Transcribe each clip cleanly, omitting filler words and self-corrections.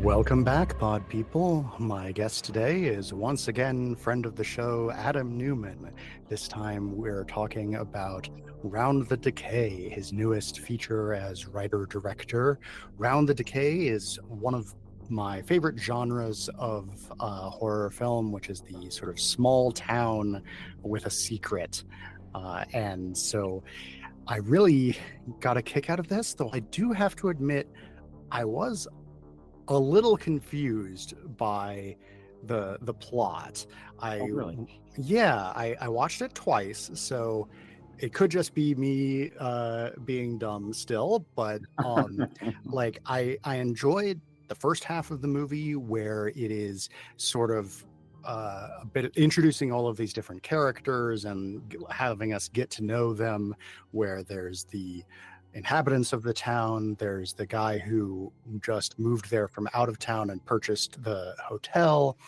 Welcome back, pod people. My guest today is once again friend of the show, Adam Newman. This time we're talking about Round the Decay, his newest feature as writer-director. Round the Decay is one of my favorite genres of horror film, which is the sort of small town with a secret. And so I really got a kick out of this, though I do have to admit I was a little confused by the plot. Oh, I really? I watched it twice, so it could just be me being dumb still, but like I enjoyed the first half of the movie where it is sort of a bit introducing all of these different characters and having us get to know them, where there's the inhabitants of the town, there's the guy who just moved there from out of town and purchased the hotel,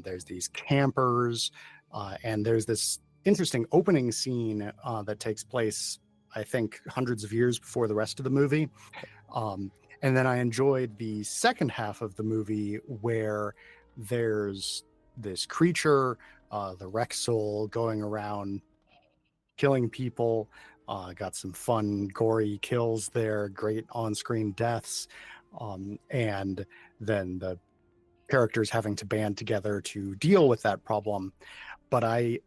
there's these campers, and there's this interesting opening scene that takes place, I think, hundreds of years before the rest of the movie. And then I enjoyed the second half of the movie where there's this creature, the Rexol, going around killing people. Got some fun, gory kills there, great on-screen deaths, and then the characters having to band together to deal with that problem. But I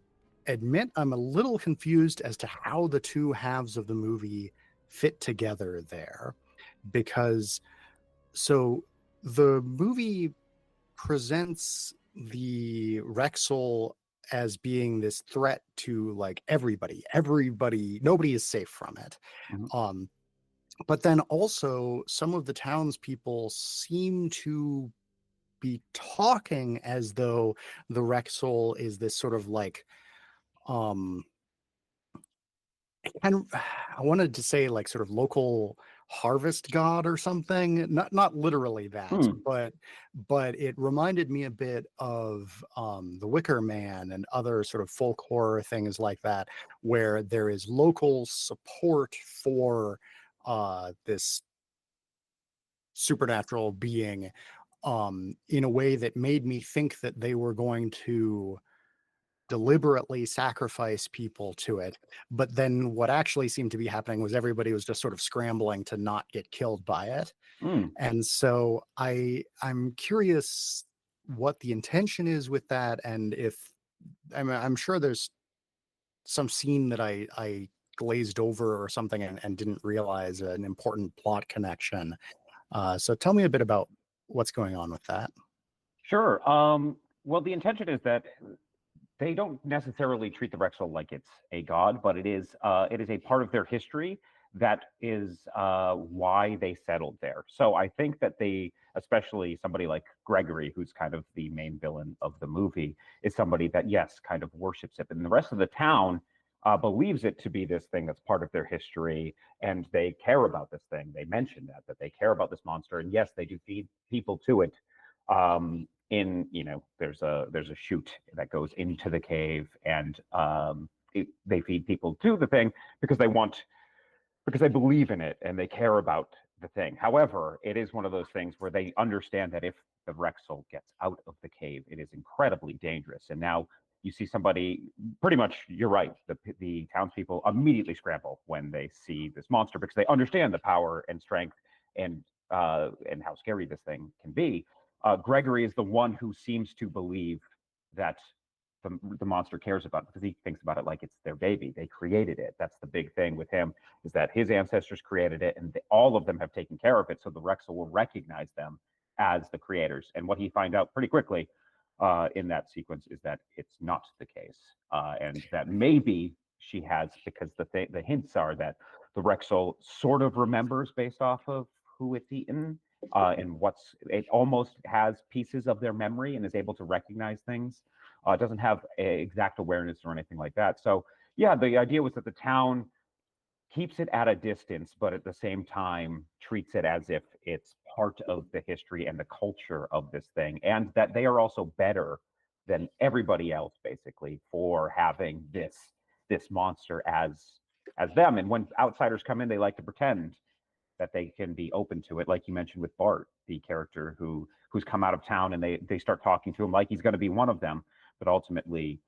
admit I'm a little confused as to how the two halves of the movie fit together there, because so the movie presents the Rexol as being this threat to like everybody, nobody is safe from it. Mhm. But then also some of the townspeople seem to be talking as though the Rexol is this sort of like um and I wanted to say like sort of local harvest god or something. Not literally that, Hmm. but it reminded me a bit of the Wicker Man and other sort of folk horror things like that, where there is local support for this supernatural being in a way that made me think that they were going to deliberately sacrifice people to it. But then what actually seemed to be happening was everybody was just sort of scrambling to not get killed by it. Hmm. And so I'm curious what the intention is with that, and if I'm sure there's some scene that I glazed over or something and didn't realize an important plot connection. So tell me a bit about what's going on with that. Sure. Well, the intention is that they don't necessarily treat the Rexel like it's a god, but it is a part of their history that is why they settled there. So I think that they, especially somebody like Gregory, who's kind of the main villain of the movie, is somebody that, yes, kind of worships it. And the rest of the town believes it to be this thing that's part of their history, and they care about this thing. They mention that they care about this monster, and yes, they do feed people to it. There's a chute that goes into the cave, and they feed people to the thing because they believe in it and they care about the thing. However, it is one of those things where they understand that if the Rexel gets out of the cave, it is incredibly dangerous. And now you see somebody, pretty much, you're right. The townspeople immediately scramble when they see this monster because they understand the power and strength and how scary this thing can be. Gregory is the one who seems to believe that the monster cares about it because he thinks about it like it's their baby. They created it. That's the big thing with him, is that his ancestors created it, and all of them have taken care of it. So the Rexel will recognize them as the creators. And what he finds out pretty quickly in that sequence is that it's not the case, and that maybe she has, because the hints are that the Rexel sort of remembers based off of who it's eaten, and it almost has pieces of their memory and is able to recognize things. It doesn't have exact awareness or anything like that. So yeah, the idea was that the town keeps it at a distance, but at the same time treats it as if it's part of the history and the culture of this thing, and that they are also better than everybody else, basically, for having this monster as them. And when outsiders come in, they like to pretend that they can be open to it, like you mentioned with Bart, the character who's come out of town, and they start talking to him like he's going to be one of them, but ultimately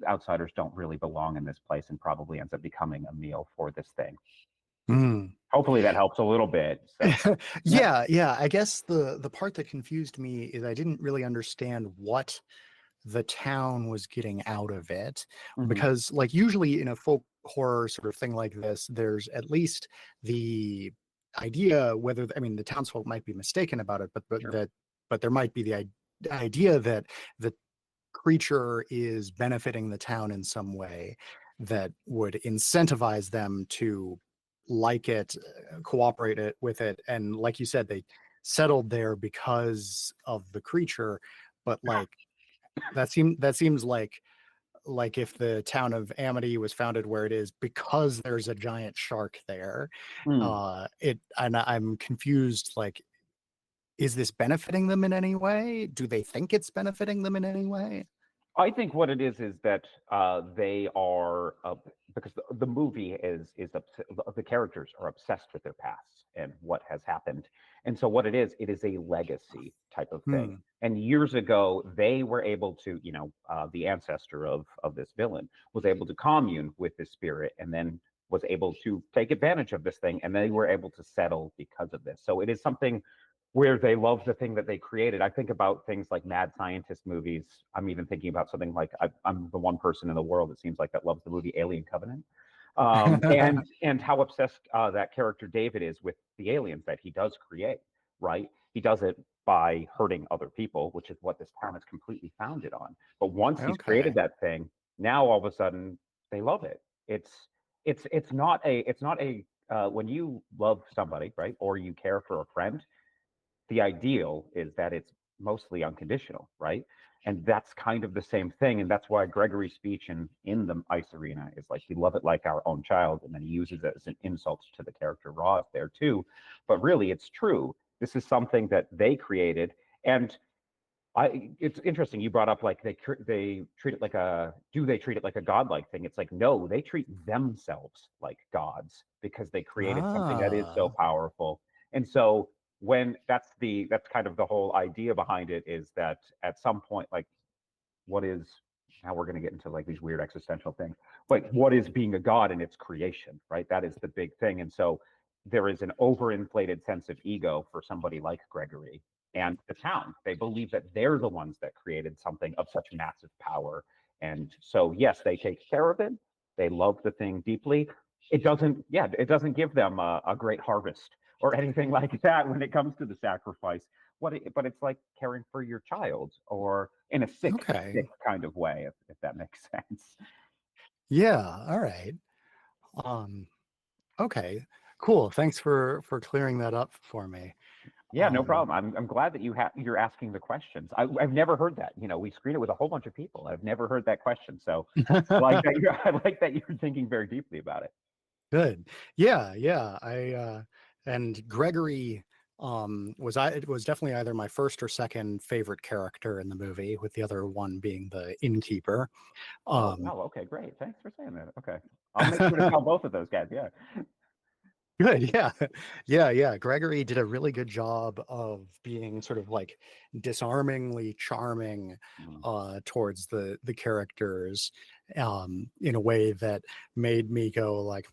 outsiders don't really belong in this place and probably ends up becoming a meal for this thing. Mm. Hopefully that helps a little bit. So yeah. Yeah. I guess the part that confused me is I didn't really understand what the town was getting out of it, Hmm. because like usually in a folk horror sort of thing like this, there's at least the idea, whether I mean the townsfolk might be mistaken about it, Sure. but there might be the idea that the creature is benefiting the town in some way that would incentivize them to like it, cooperate with it, and like you said, they settled there because of the creature. But like that seems like if the town of Amity was founded where it is because there's a giant shark there. Mm. It and I'm confused, like, is this benefiting them in any way? Do they think it's benefiting them in any way? I think what it is that they are because the movie is the characters are obsessed with their past and what has happened, and so what it is a legacy type of thing. Hmm. And years ago, they were able to, the ancestor of this villain was able to commune with this spirit, and then was able to take advantage of this thing, and they were able to settle because of this. So it is something where they love the thing that they created. I think about things like mad scientist movies. I'm even thinking about something like I'm the one person in the world it seems like that loves the movie Alien Covenant, and how obsessed that character David is with the aliens that he does create. Right, he does it by hurting other people, which is what this town is completely founded on. But once he's created Okay. that thing, now all of a sudden they love it. It's not a when you love somebody, right, or you care for a friend, the ideal is that it's mostly unconditional, right? And that's kind of the same thing. And that's why Gregory's speech in the ice arena is like, we love it like our own child. And then he uses it as an insult to the character Ross there too. But really, it's true. This is something that they created. And it's interesting. You brought up like they treat it like do they treat it like a godlike thing? It's like, no, they treat themselves like gods because they created something that is so Ah, powerful. And so when that's kind of the whole idea behind it, is that at some point, like, what is, now we're going to get into like these weird existential things, like what is being a god in its creation, right? That is the big thing. And so there is an overinflated sense of ego for somebody like Gregory and the town. They believe that they're the ones that created something of such massive power. And so yes, they take care of it, they love the thing deeply. It doesn't give them a great harvest or anything like that when it comes to the sacrifice. But it's like caring for your child, or in a sick okay. kind of way, if that makes sense. Yeah, all right. Um, okay. Cool. Thanks for clearing that up for me. Yeah, no Um, problem. I'm glad that you're asking the questions. I've never heard that. We screen it with a whole bunch of people. I've never heard that question. So I like that you I like that you're thinking very deeply about it. Good. Yeah, yeah. And Gregory it was definitely either my first or second favorite character in the movie, with the other one being the innkeeper. Oh Um wow, okay, great. Thanks for saying that. Okay. I'll make sure to tell both of those guys. Yeah. Good, yeah. Yeah. Gregory did a really good job of being sort of like disarmingly charming Mm. towards the characters, in a way that made me go like,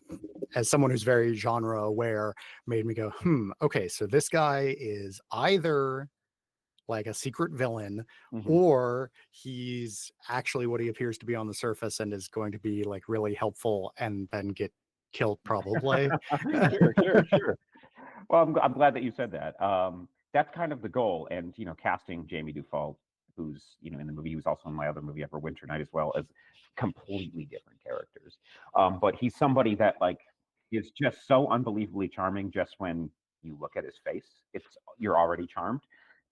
as someone who's very genre aware, made me go, okay, so this guy is either like a secret villain, Hmm. or he's actually what he appears to be on the surface and is going to be like really helpful and then get killed probably. Sure. Well, I'm glad that you said that. That's kind of the goal, and casting Jamie Dufall, who's in the movie, he was also in my other movie, Winter Night, as well, as completely different characters. But he's somebody that like is just so unbelievably charming. Just when you look at his face, you're already charmed,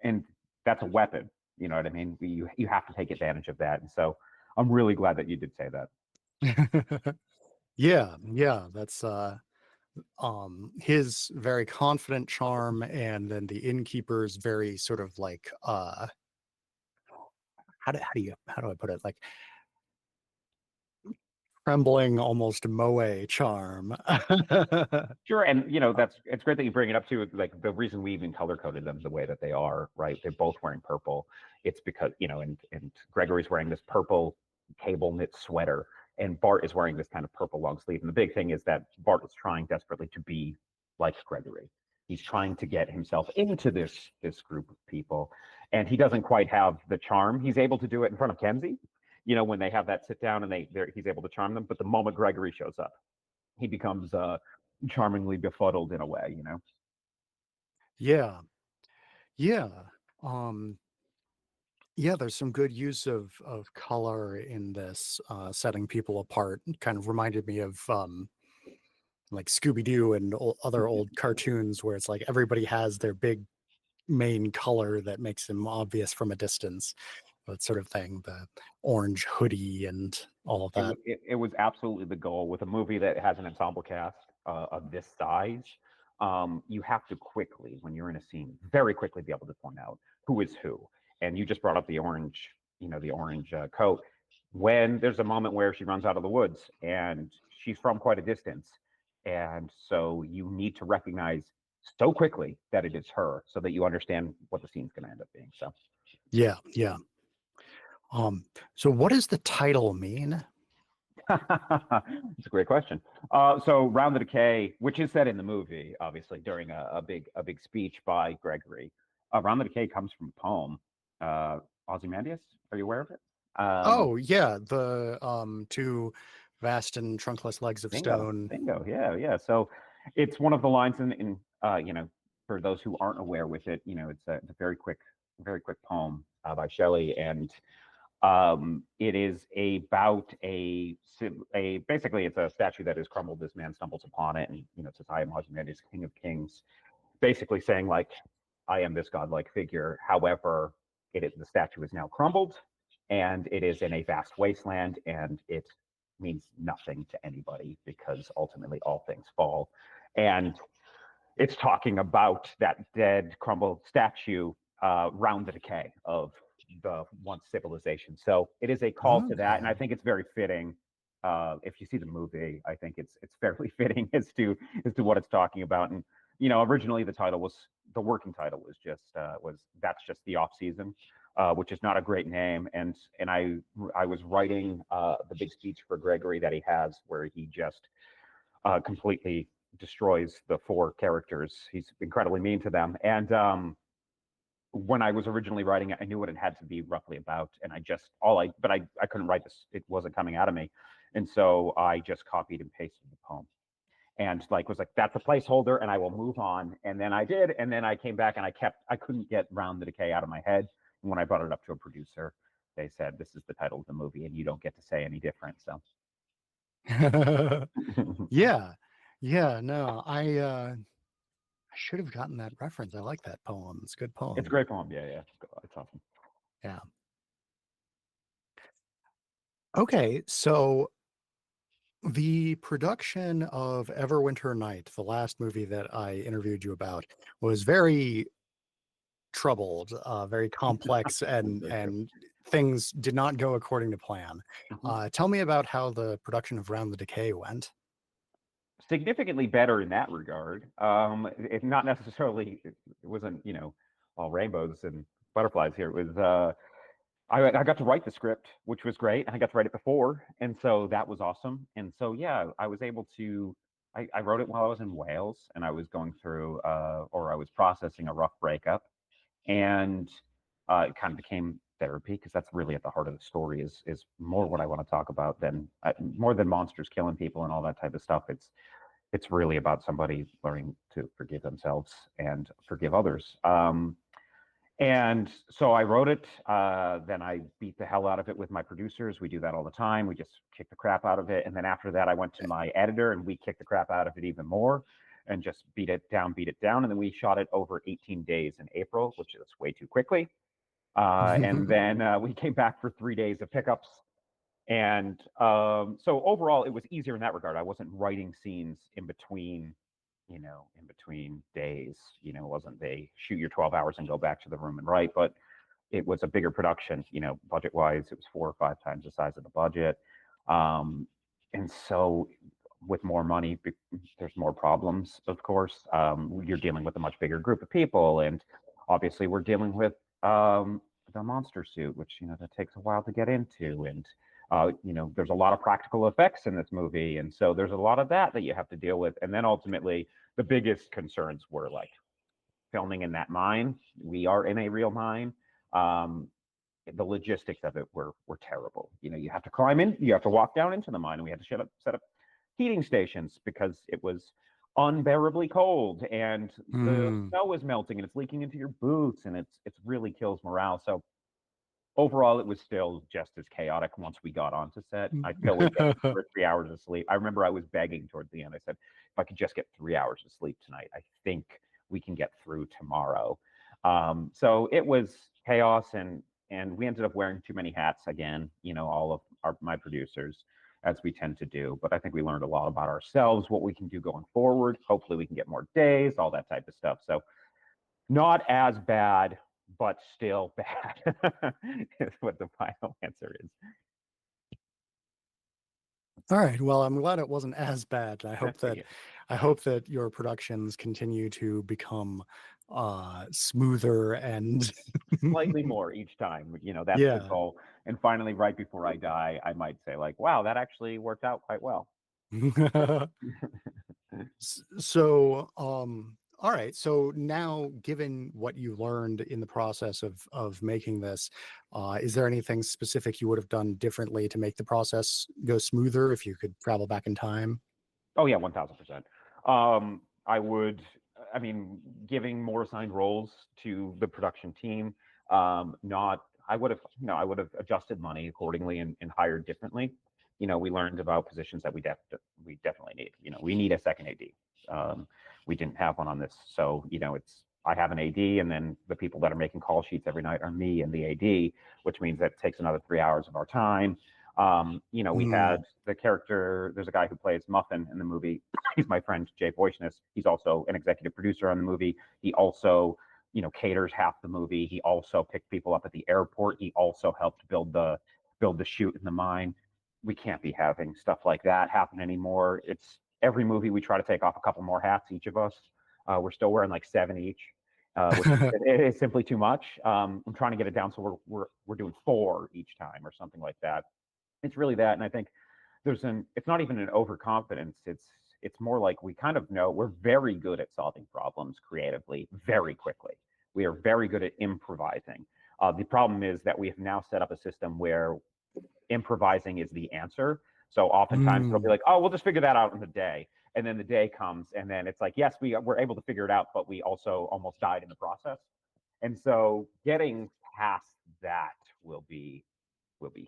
and that's a weapon. You know what I mean? You have to take advantage of that, and so I'm really glad that you did say that. Yeah, that's his very confident charm, and then the innkeeper's very sort of like how do I put it, like trembling, almost moe charm. Sure, and that's it's great that you bring it up too. Like the reason we even color coded them the way that they are, right? They're both wearing purple. It's because and Gregory's wearing this purple cable knit sweater, and Bart is wearing this kind of purple long sleeve. And the big thing is that Bart is trying desperately to be like Gregory. He's trying to get himself into this group of people, and he doesn't quite have the charm. He's able to do it in front of Kenzie, when they have that sit down and he's able to charm them. But the moment Gregory shows up, he becomes charmingly befuddled in a way. Yeah. Yeah. Um, yeah, there's some good use of color in this, setting people apart. It kind of reminded me of like Scooby-Doo and other old cartoons where it's like everybody has their big main color that makes them obvious from a distance. That sort of thing. The orange hoodie and all of that. It was absolutely the goal with a movie that has an ensemble cast of this size. You have to quickly, when you're in a scene, very quickly be able to point out who is who. And you just brought up the orange, the orange coat. When there's a moment where she runs out of the woods and she's from quite a distance, and so you need to recognize so quickly that it is her, so that you understand what the scene's going to end up being. So. Yeah, yeah. So what does the title mean? It's a great question. So Round the Decay, which is said in the movie, obviously during a big speech by Gregory, Round the Decay comes from a poem. Ozymandias, are you aware of it? Oh yeah, the two vast and trunkless legs of Bingo, stone. bingo, yeah. So it's one of the lines in for those who aren't aware with it, it's a very quick poem by Shelley, and it is about basically it's a statue that is crumbled. This man stumbles upon it, and it says, "I am Ozymandias, King of Kings," basically saying like, "I am this godlike figure." However, the statue is now crumbled, and it is in a vast wasteland, and it means nothing to anybody because ultimately all things fall, and it's talking about that dead, crumbled statue round the decay of the once civilization. So it is a call to that, and I Okay. think it's very fitting. If you see the movie, I think it's fairly fitting as to what it's talking about. And originally the working title was that's just the off season, which is not a great name. And I was writing the big speech for Gregory that he has, where he just completely destroys the four characters. He's incredibly mean to them. And when I was originally writing it, I knew what it had to be roughly about, and I couldn't write this. It wasn't coming out of me, and so I just copied and pasted the poem, and was like, that's a placeholder, and I will move on. And then I did, and then I came back, and I couldn't get Round the Decay out of my head. And when I brought it up to a producer, they said, "This is the title of the movie, and you don't get to say any different." So. Yeah. Yeah, no, I should have gotten that reference. I like that poem. It's a good It's a poem. great poem. Yeah, it's awesome. Yeah. Okay, so the production of Everwinter Night, the last movie that I interviewed you about, was very troubled, very complex, and Very true. things did not go according to plan. Mhm. Tell me about how the production of Round the Decay went. Significantly better in that regard. It not necessarily. It wasn't all rainbows and butterflies here. It was. I got to write the script, which was great. I got to write it before, and so that was awesome. And so yeah, I was able to. I wrote it while I was in Wales, and I was going through, or I was processing a rough breakup, and it kind of became therapy because that's really at the heart of the story. Is more what I want to talk about than more than monsters killing people and all that type of stuff. It's really about somebody learning to forgive themselves and forgive others. And so I wrote it. Then I beat the hell out of it with my producers. We do that all the time. We just kick the crap out of it. And then after that, I went to my editor and we kicked the crap out of it even more and just beat it down. And then we shot it over 18 days in April, which is way too quickly. And then we came back for 3 days of pickups. And so overall, it was easier in that regard. I wasn't writing scenes in between days. It wasn't they shoot your 12 hours and go back to the room and write, but it was a bigger production. Budget wise, it was 4 or 5 times the size of the budget. Um, and so with more money, there's more problems, of course. You're dealing with a much bigger group of people, and obviously we're dealing with the monster suit, which that takes a while to get into, and there's a lot of practical effects in this movie, and so there's a lot of that you have to deal with, and then ultimately the biggest concerns were like filming in that mine. We are in a real mine. The logistics of it were terrible. You have to climb in, you have to walk down into the mine, and we had to set up heating stations because it was unbearably cold, and the snow is melting, and it's leaking into your boots, and it's really kills morale. So overall, it was still just as chaotic once we got onto set. I still was getting 2 or 3 hours of sleep. I remember I was begging towards the end. I said, if I could just get 3 hours of sleep tonight, I think we can get through tomorrow. So it was chaos, and we ended up wearing too many hats again, all of my producers, as we tend to do. But I think we learned a lot about ourselves, what we can do going forward. Hopefully we can get more days, all that type of stuff. So not as bad, but still bad is what the final answer is. All right. Well, I'm glad it wasn't as bad. I hope that Yeah. I hope that your productions continue to become smoother and Slightly more each time. That's the yeah. goal. And finally, right before I die, I might say like, wow, that actually worked out quite well. So, all right. So now, given what you learned in the process of making this, is there anything specific you would have done differently to make the process go smoother if you could travel back in time? Oh yeah, 1000%. I would, I mean, giving more assigned roles to the production team. Not, I would have adjusted money accordingly and hired differently. We learned about positions that we definitely need. We need a second AD. We didn't have one on this, so I have an AD, and then the people that are making call sheets every night are me and the AD, which means that takes another 3 hours of our time. We Mm. had the character, there's a guy who plays Muffin in the movie. He's my friend, Jay Boishness. He's also an executive producer on the movie. He also, caters half the movie. He also picked people up at the airport. He also helped build the chute in the mine. We can't be having stuff like that happen anymore. It's every movie we try to take off a couple more hats, each of us. We're still wearing like 7 each, which is simply too much. I'm trying to get it down so we're doing 4 each time or something like that. It's really that, and I think it's not even an overconfidence. It's more like we kind of know we're very good at solving problems creatively very quickly. We are very good at improvising. The problem is that we have now set up a system where improvising is the answer. So oftentimes it'll be Mm. like, oh, we'll just figure that out in the day. And then the day comes, and then it's like, yes, we're able to figure it out, but we also almost died in the process. And so getting past that will be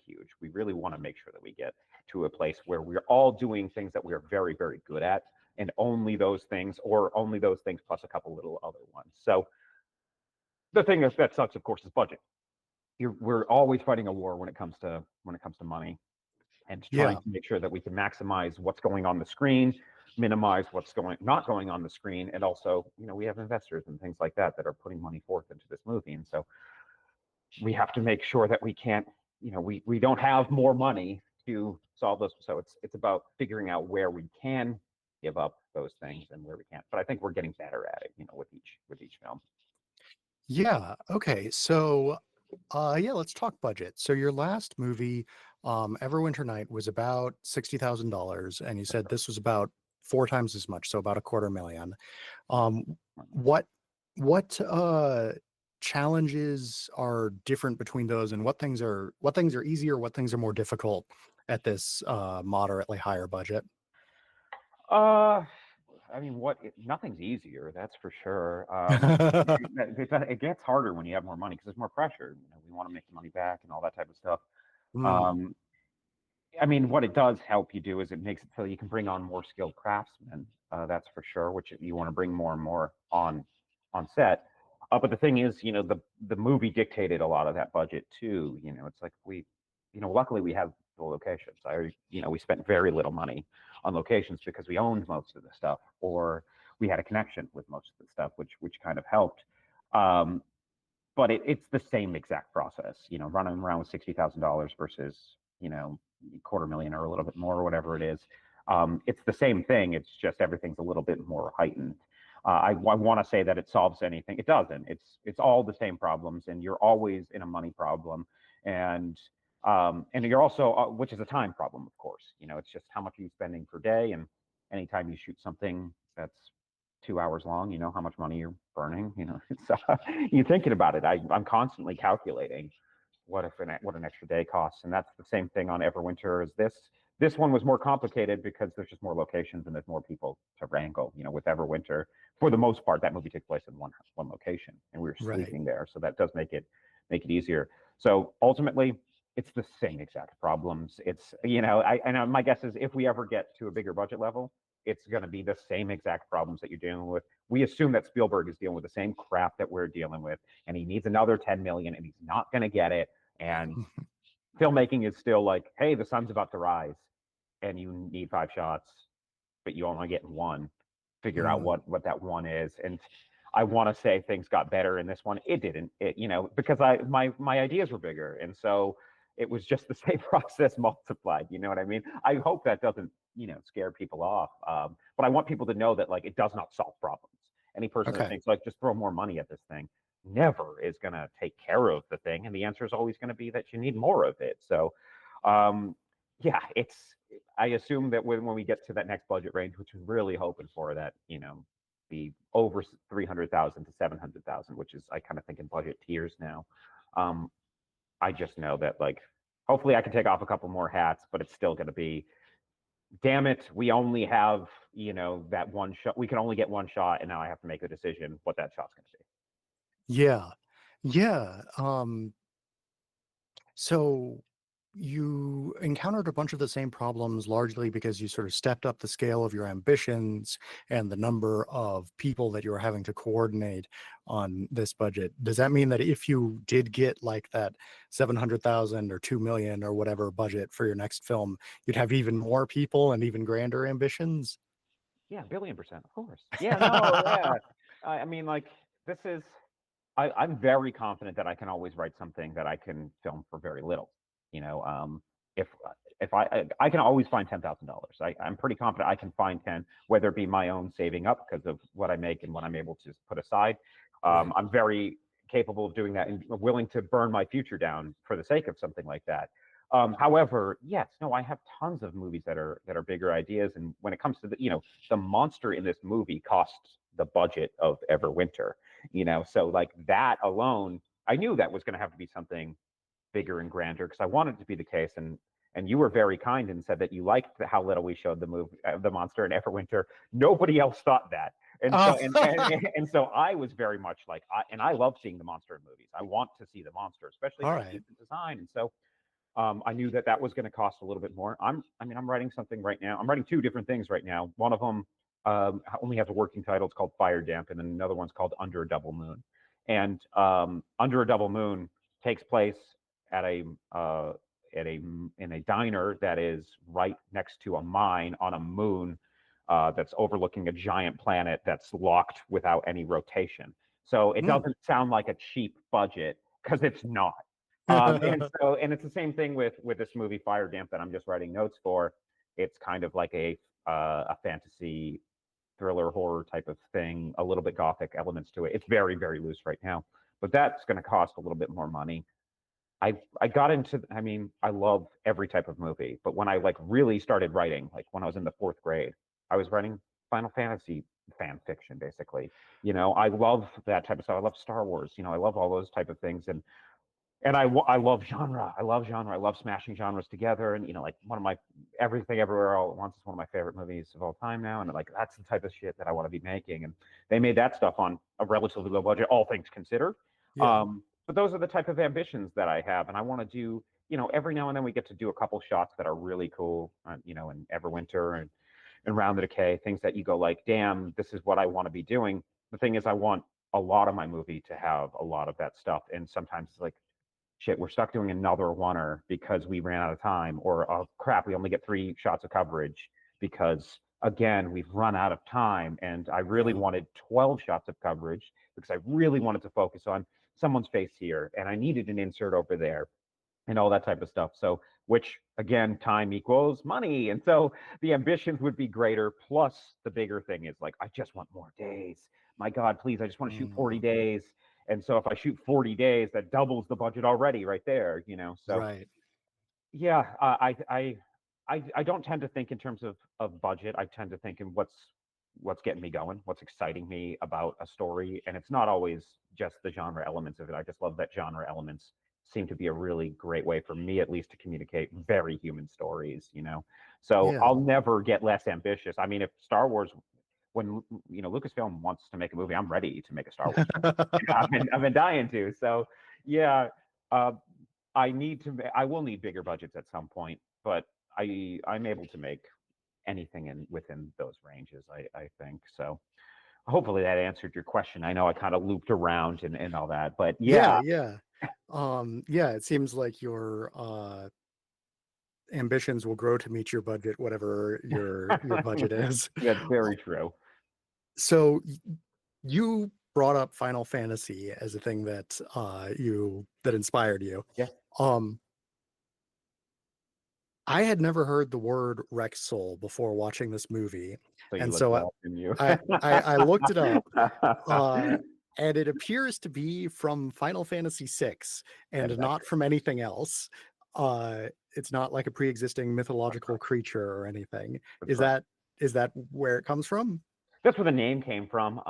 huge. We really want to make sure that we get to a place where we're all doing things that we are very, very good at, and only those things, or only those things plus a couple little other ones. So the thing that sucks, of course, is budget. We're always fighting a war when it comes to money, and trying Yeah. to make sure that we can maximize what's going on the screen, minimize what's not going on the screen, and also, we have investors and things like that that are putting money forth into this movie, and so we have to make sure that we can't, we don't have more money to solve those. So it's about figuring out where we can give up those things and where we can't. But I think we're getting better at it, with each film. Yeah. Okay. So, yeah, let's talk budget. So your last movie, Everwinter Night, was about $60,000, and you said this was about 4 times as much, so about a quarter million. Um, what what challenges are different between those, and what things are easier, what things are more difficult at this moderately higher budget? Uh, I mean, nothing's easier, that's for sure. It gets harder when you have more money because there's more pressure. We want to make the money back and all that type of stuff. Mm. Um, I mean, what it does help you do is it makes it so you can bring on more skilled craftsmen. That's for sure, which you want to bring more and more on set. But the thing is, the movie dictated a lot of that budget too. It's like luckily we have the locations. We spent very little money on locations because we owned most of the stuff, or we had a connection with most of the stuff, which kind of helped. Um, but it's the same exact process. Running around with $60,000 versus quarter million or a little bit more or whatever it is. It's the same thing. It's just everything's a little bit more heightened. I want to say that it solves anything. It doesn't. It's all the same problems, and you're always in a money problem, and you're also, which is a time problem, of course. It's just how much are you spending per day, and anytime you shoot something that's 2 hours long, you know how much money you're burning. It's you're thinking about it. I'm constantly calculating what an extra day costs, and that's the same thing on Everwinter as this. This one was more complicated because there's just more locations and there's more people to wrangle. With Everwinter, for the most part, that movie takes place in one location, and we were Right. sleeping there, so that does make it easier. So ultimately, it's the same exact problems. It's my guess is if we ever get to a bigger budget level, it's going to be the same exact problems that you're dealing with. We assume that Spielberg is dealing with the same crap that we're dealing with, and he needs another 10 million, and he's not going to get it. And filmmaking is still like, hey, the sun's about to rise, and you need 5 shots, but you only get one. Figure out Mm. what that one is. And I want to say things got better in this one. It didn't. Because my ideas were bigger, and so it was just the same process multiplied. You know what I mean? I hope that doesn't scare people off. But I want people to know that like it does not solve problems. Any person that Okay. thinks like just throw more money at this thing never is going to take care of the thing, and the answer is always going to be that you need more of it. So um yeah, I assume that when we get to that next budget range, which we're really hoping for, that be over 300,000 to 700,000, which is I kind of think in budget tiers now. um I just know that like hopefully I can take off a couple more hats, but it's still going to be, damn it, we only have that one shot, we can only get one shot, and now I have to make a decision what that shot's going to be. Yeah. Yeah. So you encountered a bunch of the same problems largely because you sort of stepped up the scale of your ambitions and the number of people that you were having to coordinate on this budget. Does that mean that if you did get like that 700,000 or 2 million or whatever budget for your next film, you'd have even more people and even grander ambitions? Yeah, billion%, of course. Yeah, no, yeah. I mean, like, this is. I'm very confident that I can always write something that I can film for very little. You know, if I can always find $10,000. I'm pretty confident I can find 10, whether it be my own saving up because of what I make and what I'm able to put aside. Right. I'm very capable of doing that and willing to burn my future down for the sake of something like that. However, yes, no, I have tons of movies that are bigger ideas, and when it comes to the monster in this movie costs the budget of Everwinter. So like that alone, I knew that was going to have to be something bigger and grander because I wanted it to be the case. And you were very kind and said that you liked how little we showed the movie, the monster in Everwinter. Nobody else thought that. And Oh, so and so I was very much like, I love seeing the monster in movies. I want to see the monster, especially if all it's right. decent design. And so I knew that was going to cost a little bit more. I'm writing something right now. I'm writing two different things right now. One of them only has a working title. It's called Fire Damp, and then another one's called Under a Double Moon. And Under a Double Moon takes place at a in a diner that is right next to a mine on a moon that's overlooking a giant planet that's locked without any rotation. So it Mm. doesn't sound like a cheap budget because it's not. And it's the same thing with this movie Fire Damp that I'm just writing notes for. It's kind of like a fantasy thriller horror type of thing, a little bit gothic elements to it. It's very very loose right now, but that's going to cost a little bit more money. I got into, I mean, I love every type of movie, but when I like really started writing, like when I was in the fourth grade, I was writing Final Fantasy fan fiction basically. I love that type of stuff. I love Star Wars. I love all those type of things, and I love genre. I love genre. I love smashing genres together. And like one of my Everything Everywhere All at Once is one of my favorite movies of all time now. And like that's the type of shit that I want to be making. And they made that stuff on a relatively low budget, all things considered. Yeah. But those are the type of ambitions that I have, and I want to do. Every now and then we get to do a couple shots that are really cool. In Everwinter and Round the Decay, things that you go like, damn, this is what I want to be doing. The thing is, I want a lot of my movie to have a lot of that stuff, and sometimes it's like, shit, we're stuck doing another oneer because we ran out of time, or oh crap, we only get 3 shots of coverage because again we've run out of time. And I really Yeah. wanted 12 shots of coverage because I really wanted to focus on someone's face here, and I needed an insert over there. and all that type of stuff. So, which again, time equals money. And so the ambitions would be greater. Plus, the bigger thing is like, I just want more days. My God, please, I just want to shoot 40 Mm, days. And so if I shoot 40 days, that doubles the budget already right there, you know? So right. yeah, I don't tend to think in terms of budget. I tend to think in what's getting me going, what's exciting me about a story, and it's not always just the genre elements of it. I just love that genre elements seem to be a really great way for me, at least, to communicate very human stories. You know, so Yeah. I'll never get less ambitious. I mean, if Star Wars, when Lucasfilm wants to make a movie, I'm ready to make a Star Wars movie. I've been dying to. So yeah. Uh, I will need bigger budgets at some point, but I'm able to make anything in within those ranges, I think. So hopefully that answered your question. I know I kind of looped around and all that, but Yeah, yeah, yeah. Yeah, it seems like your ambitions will grow to meet your budget, whatever your budget is. that's Uh, very true. So you brought up Final Fantasy as a thing that that inspired you. Yeah. Um, I had never heard the word Soul before watching this movie, So you and looked so it up, didn't you? I looked it up, uh, and it appears to be from Final Fantasy VI That and is not accurate. from anything else. It's not like a pre-existing That's mythological right. creature or anything. That's Is right. that where it comes from? That's where the name came from.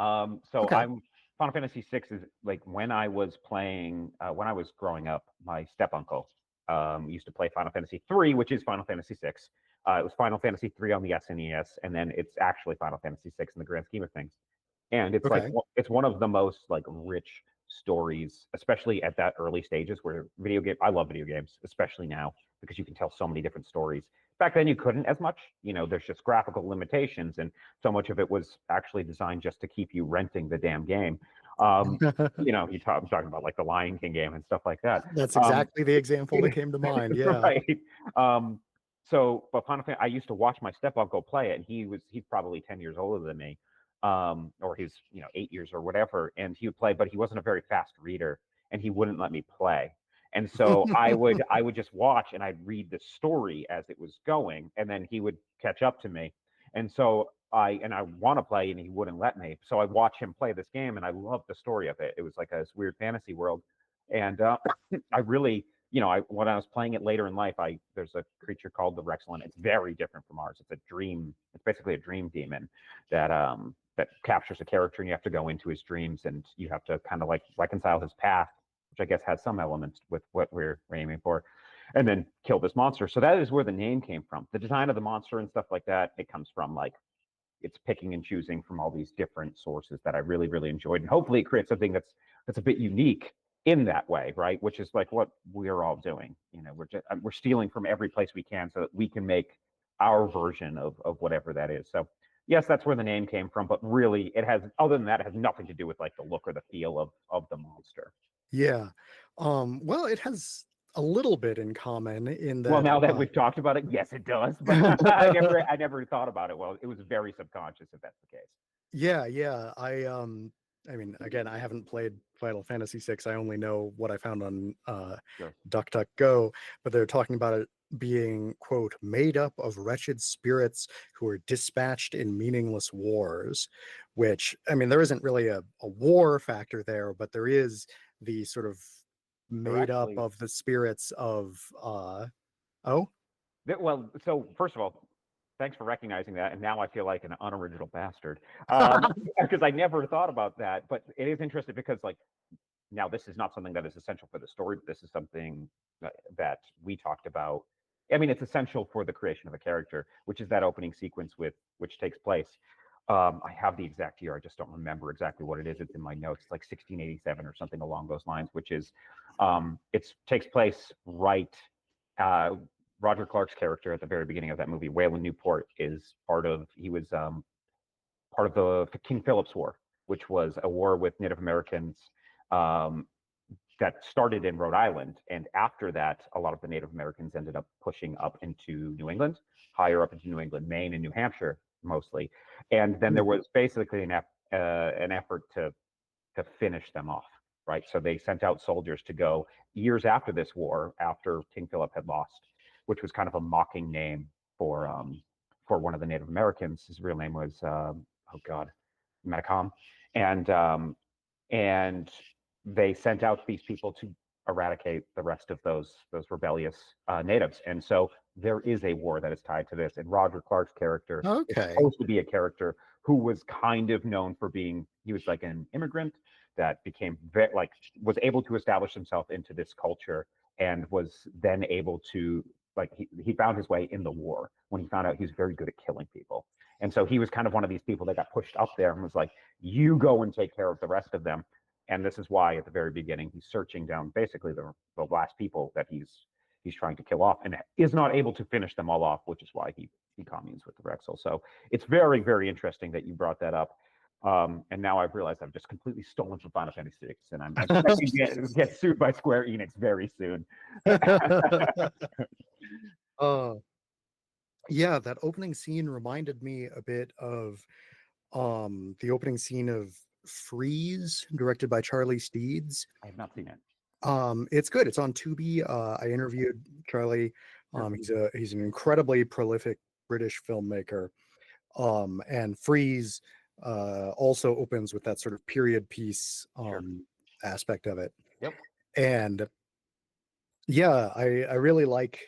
So Okay, I'm Final Fantasy VI is like when I was playing when I was growing up. My step uncle used to play Final Fantasy III, which is Final Fantasy VI. It was Final Fantasy III on the SNES, and then it's actually Final Fantasy VI in the grand scheme of things. And it's like okay. it's one of the most like rich stories, especially at that early stages where video game. I love video games, especially now because you can tell so many different stories. Back then, you couldn't as much. You know, there's just graphical limitations, and so much of it was actually designed just to keep you renting the damn game. Um, I'm talking about like the Lion King game and stuff like that. That's Um, exactly the example that came to mind. Yeah. right. Um, but Final Fantasy, I used to watch my step uncle play it, and he's probably 10 years older than me, or he's 8 years or whatever, and he would play, but he wasn't a very fast reader, and he wouldn't let me play. And so I would just watch and I'd read the story as it was going, and then he would catch up to me. And so I want to play and he wouldn't let me. So I watch him play this game and I loved the story of it. It was like this weird fantasy world. And I really, when I was playing it later in life, there's a creature called the Rexalon. It's very different from ours. It's a dream. It's basically a dream demon that captures a character, and you have to go into his dreams and you have to kind of like reconcile his path, which I guess has some elements with what we're aiming for, and then kill this monster. So that is where the name came from. The design of the monster and stuff like that, it comes from like it's picking and choosing from all these different sources that I really, really enjoyed. And hopefully it creates something that's a bit unique in that way, right? Which is like what we're all doing. We're stealing from every place we can so that we can make our version of whatever that is. So yes, that's where the name came from, but really it has other than that, it has nothing to do with like the look or the feel of the monster. Yeah. Well, it has a little bit in common in Well, that now that we've talked about it, yes, it does. But I never thought about it. Well, it was very subconscious if that's the case. Yeah, yeah. I mean, again, I haven't played Final Fantasy VI. I only know what I found on Sure. DuckDuckGo, but they're talking about it being, quote, made up of wretched spirits who are dispatched in meaningless wars, which, I mean, there isn't really a war factor there, but there is the sort of They're made up actually of the spirits of oh, well. So first of all, thanks for recognizing that. And now I feel like an unoriginal bastard because I never thought about that. But it is interesting because like now this is not something that is essential for the story, but this is something that we talked about. I mean, it's essential for the creation of a character, which is that opening sequence with which takes place. I have the exact year. I just don't remember exactly what it is. It's in my notes. It's like 1687 or something along those lines, which is it takes place right. Uh, Roger Clark's character at the very beginning of that movie, Wayland Newport, is part of. He was part of the King Philip's War, which was a war with Native Americans um, that started in Rhode Island. And after that, a lot of the Native Americans ended up pushing up into New England, higher up into New England, Maine, and New Hampshire mostly. And then there hmm, was basically an effort to finish them off. right? So they sent out soldiers to go years after this war, after King Philip had lost, which was kind of a mocking name for one of the Native Americans. His real name was oh God, Metacom, and and they sent out these people to eradicate the rest of those rebellious natives. And so there is a war that is tied to this. And Roger Clark's character is Okay. supposed to be a character who was kind of known for being, he was like an immigrant that became very, like, was able to establish himself into this culture and was then able to, like, he found his way in the war when he found out he was very good at killing people. And so he was kind of one of these people that got pushed up there and was like, you go and take care of the rest of them. And this is why at the very beginning he's searching down basically the last people that he's trying to kill off, and is not able to finish them all off, which is why he communes with the Rexel. So it's very, very interesting that you brought that up. And now I've realized I've just completely stolen from Final Fantasy VI, and I'm expecting to get sued by Square Enix very soon. Yeah, that opening scene reminded me a bit of the opening scene of Freeze, directed by Charlie Steeds. I have not seen it. It's good. It's on Tubi. I interviewed Charlie. He's an incredibly prolific British filmmaker. And Freeze also opens with that sort of period piece aspect of it. Yep. And yeah, I really like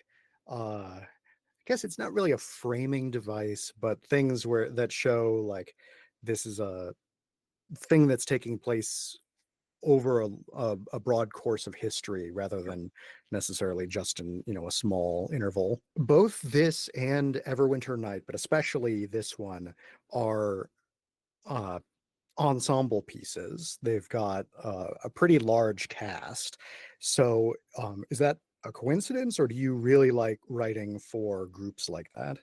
I guess it's not really a framing device, but things that show like this is a thing that's taking place over a broad course of history rather than necessarily just in a small interval. Both this and Everwinter Night, but especially this one, are ensemble pieces. They've got a pretty large cast. So is that a coincidence, or do you really like writing for groups like that?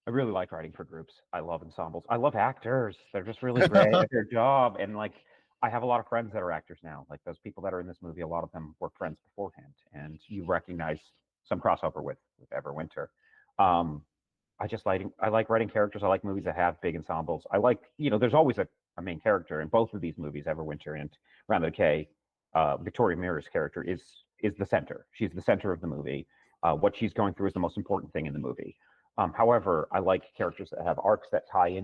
I really like writing for groups. I love ensembles. I love actors. They're just really great at their job. And like, I have a lot of friends that are actors now. Like those people that are in this movie, a lot of them were friends beforehand, and you recognize some crossover with Everwinter. I like writing characters. I like movies that have big ensembles. I like, there's always a main character in both of these movies, Everwinter and Round the Decay. Victoria Mirror's character is the center. She's the center of the movie. What she's going through is the most important thing in the movie. However, I like characters that have arcs that tie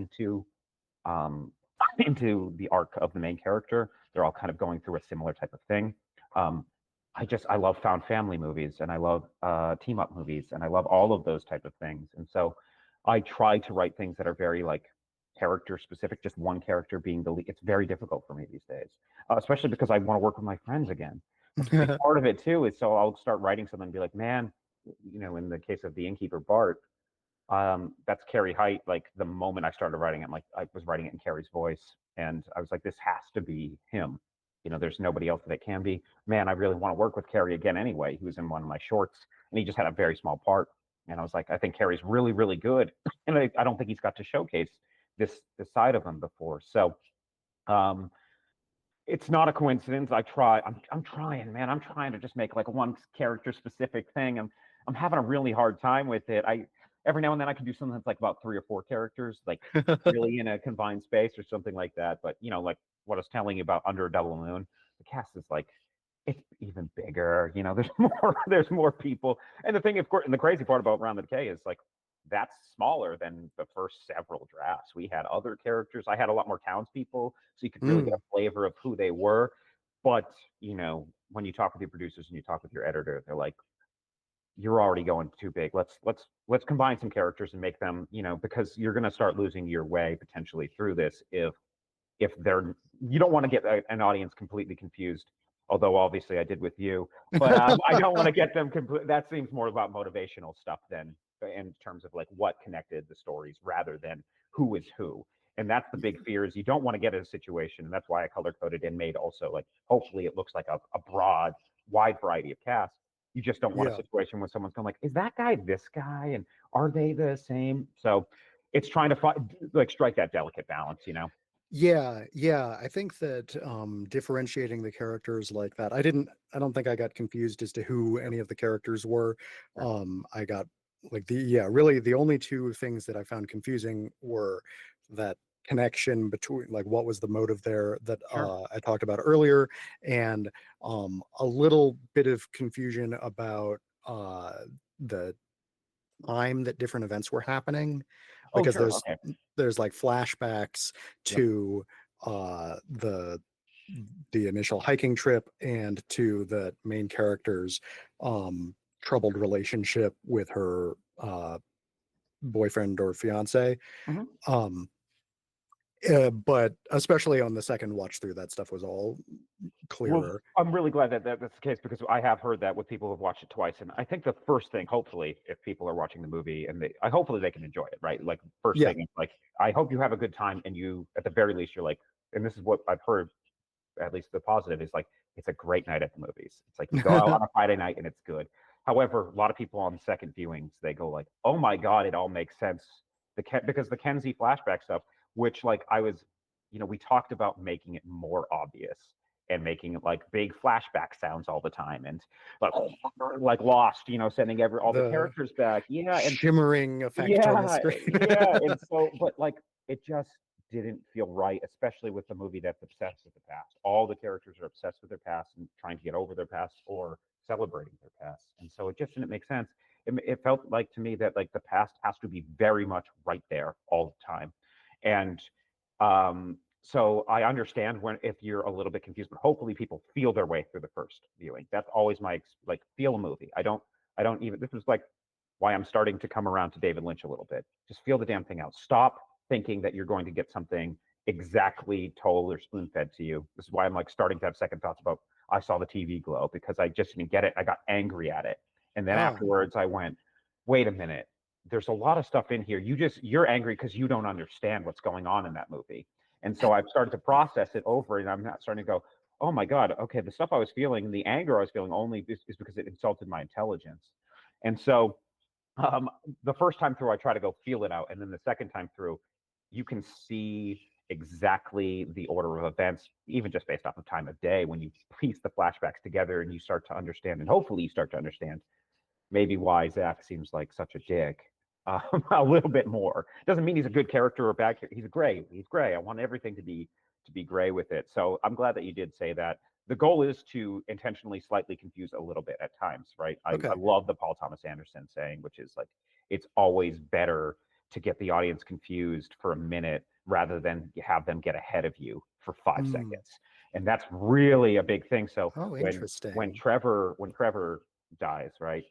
um, into the arc of the main character. They're all kind of going through a similar type of thing. I love found family movies, and I love team up movies, and I love all of those type of things. And so I try to write things that are very like character specific, just one character being the lead. It's very difficult for me these days, especially because I want to work with my friends again. Part of it too is so I'll start writing something and be like, man, in the case of the innkeeper Bart, that's Carrie Height. Like the moment I started writing it, like I was writing it in Carrie's voice, and I was like, this has to be him. There's nobody else that it can be. Man, I really want to work with Carrie again anyway. He was in one of my shorts, and he just had a very small part. And I was like, I think Carrie's really, really good, and I don't think he's got to showcase this side of him before. So, it's not a coincidence. I'm trying, man. I'm trying to just make like one character specific thing. I'm having a really hard time with it. Every now and then I can do something that's like about 3 or 4 characters, like really in a confined space or something like that. But like what I was telling you about Under a Double Moon, the cast is like, it's even bigger. There's more people. And the thing, of course, and the crazy part about Round the Decay is like that's smaller than the first several drafts. We had other characters. I had a lot more townspeople, so you could really get a flavor of who they were. But when you talk with your producers and you talk with your editor, they're like, you're already going too big. Let's combine some characters and make them, because you're going to start losing your way potentially through this if you don't want to get an audience completely confused. Although obviously I did with you, but I don't want to get them complete. That seems more about motivational stuff than in terms of like what connected the stories rather than who is who. And that's the big fear is you don't want to get in a situation. And that's why I color coded and made also like, hopefully it looks like a broad, wide variety of cast. You just don't want a situation where someone's going like, is that guy this guy? And are they the same? So it's trying to strike that delicate balance, Yeah, I think that differentiating the characters like that, I don't think I got confused as to who any of the characters were. I got like really the only two things that I found confusing were that connection between, like, what was the motive there that Sure. I talked about earlier, and a little bit of confusion about the time that different events were happening, Oh, because sure. Okay. there's like flashbacks Yep. to the initial hiking trip and to the main character's troubled relationship with her boyfriend or fiance. Mhm. um but especially on the second watch through, that stuff was all Well, clearer. I'm really glad that that's the case because I have heard that with people who've watched it twice, and I think the first thing, hopefully, if people are watching the movie and hopefully they can enjoy it, right? Like first Yeah. thing is like, I hope you have a good time, and you, at the very least, you're like, and this is what I've heard, at least the positive is like, it's a great night at the movies. It's like you go out on a Friday night and it's good. However, a lot of people on second viewings, they go like, "Oh my god, it all makes sense." Because the Kenzie flashback stuff, which like I was, we talked about making it more obvious and making it like big flashback sounds all the time and like like Lost, sending all the The characters back. Yeah, and shimmering effect on the yeah, screen. yeah, and so, but like, it just didn't feel right, especially with the movie that's obsessed with the past. All the characters are obsessed with their past and trying to get over their past or celebrating their past, and so it just didn't make sense. It felt like to me that like the past has to be very much right there all the time, and so I understand when if you're a little bit confused, but hopefully people feel their way through the first viewing. That's always my like feel a movie. I don't even. This is like why I'm starting to come around to David Lynch a little bit. Just feel the damn thing out. Stop thinking that you're going to get something exactly told or spoon fed to you. This is why I'm like starting to have second thoughts about I saw the TV glow because I just didn't get it. I got angry at it. And then Ah. afterwards I went, wait a minute. There's a lot of stuff in here. You're angry because you don't understand what's going on in that movie. And so I've started to process it over and I'm not starting to go, oh my God, okay, the stuff I was feeling, the anger I was feeling only is because it insulted my intelligence. And so um, the first time through, I try to go feel it out, and then the second time through, you can see exactly the order of events, even just based off of time of day. When you piece the flashbacks together, and you start to understand, and hopefully you start to understand maybe why Zach seems like such a dick. A little bit more doesn't mean he's a good character or a bad character. He's gray. He's gray. I want everything to be gray with it. So I'm glad that you did say that. The goal is to intentionally slightly confuse a little bit at times, right? I Okay. love the Paul Thomas Anderson saying, which is like, it's always better to get the audience confused for a minute rather than have them get ahead of you for five Hmm. seconds. And that's really a big thing. So Oh, when interesting. Trevor dies, right?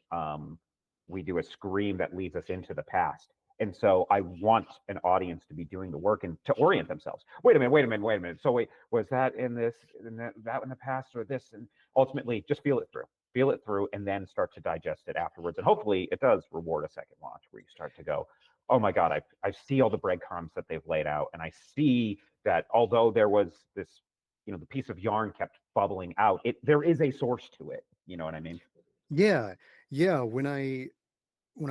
We do a scream that leads us into the past. And so I want an audience to be doing the work and to orient themselves. Wait a minute, wait a minute, wait a minute. So wait, was that in this, in that in the past or this? And ultimately just feel it through and then start to digest it afterwards. And hopefully it does reward a second watch where you start to go, oh my God, I see all the breadcrumbs that they've laid out. And I see that although there was this, the piece of yarn kept bubbling out, there is a source to it. You know what I mean? Yeah. Yeah. When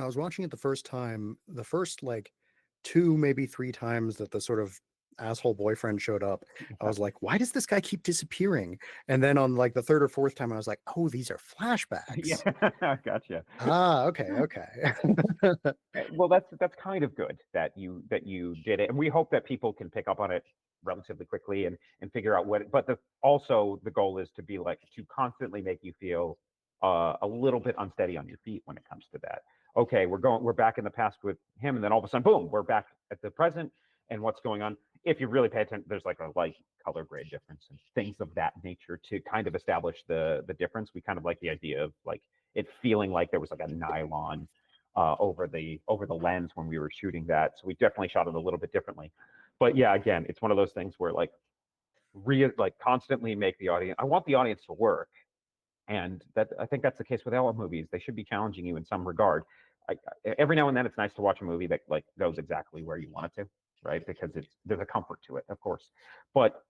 I was watching it the first time, the first like two, maybe three times that the sort of asshole boyfriend showed up, I was like, why does this guy keep disappearing? And then on like the third or fourth time, I was like, oh, these are Yeah, flashbacks. gotcha. Ah, okay, okay. Well, that's kind of good that you did it, and we hope that people can pick up on it relatively quickly and figure out what. But also the goal is to be like to constantly make you feel a little bit unsteady on your feet when it comes to that. Okay, we're back in the past with him, and then all of a sudden, boom, we're back at the present, and what's going on? If you really pay attention, there's like a light color grade difference and things of that nature to kind of establish the difference. We kind of like the idea of like it feeling like there was like a nylon over the lens when we were shooting that. So we definitely shot it a little bit differently. But yeah, again, it's one of those things where like constantly make the audience. I want the audience to work, and that I think that's the case with all movies. They should be challenging you in some regard. Every now and then, it's nice to watch a movie that like goes exactly where you want it to, right? Because there's a comfort to it, of course. But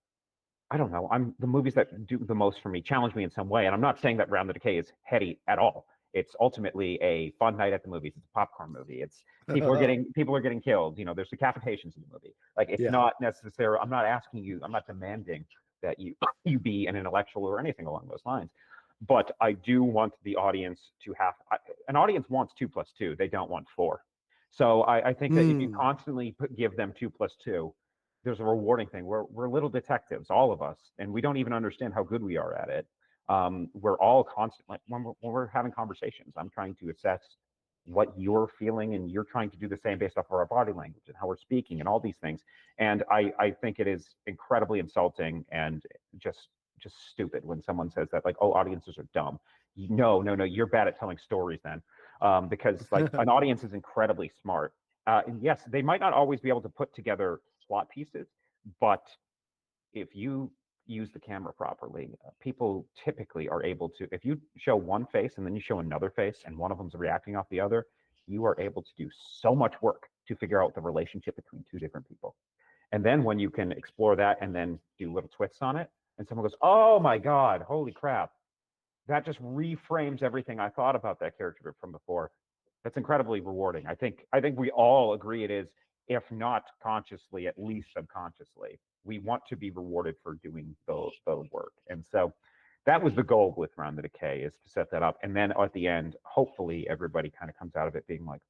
I don't know. I'm the movies that do the most for me challenge me in some way, and I'm not saying that Round the Decay is heady at all. It's ultimately a fun night at the movies. It's a popcorn movie. It's people are getting killed. There's decapitations in the movie. Like it's Yeah. not necessarily. I'm not asking you. I'm not demanding that you you be an intellectual or anything along those lines. But I do want the audience to have an audience wants 2 plus 2. They don't want 4. So I think that if you Hmm. constantly give them 2 plus 2, there's a rewarding thing. We're little detectives, all of us, and we don't even understand how good we are at it. We're all constant, like when we're having conversations, I'm trying to assess what you're feeling, and you're trying to do the same based off of our body language and how we're speaking and all these things. And I think it is incredibly insulting and just stupid when someone says that, like, oh, audiences are dumb. No, no, no, you're bad at telling stories then, because like an audience is incredibly smart. And yes, they might not always be able to put together plot pieces, but if you use the camera properly, people typically are able to. If you show one face and then you show another face, and one of them's reacting off the other, you are able to do so much work to figure out the relationship between two different people. And then when you can explore that and then do little twists on it, and someone goes, "Oh my God, holy crap!" That just reframes everything I thought about that character from before. That's incredibly rewarding. I think we all agree it is, if not consciously, at least subconsciously. We want to be rewarded for doing the work. And so that was the goal with Round the Decay, is to set that up. And then at the end, hopefully everybody kind of comes out of it being like,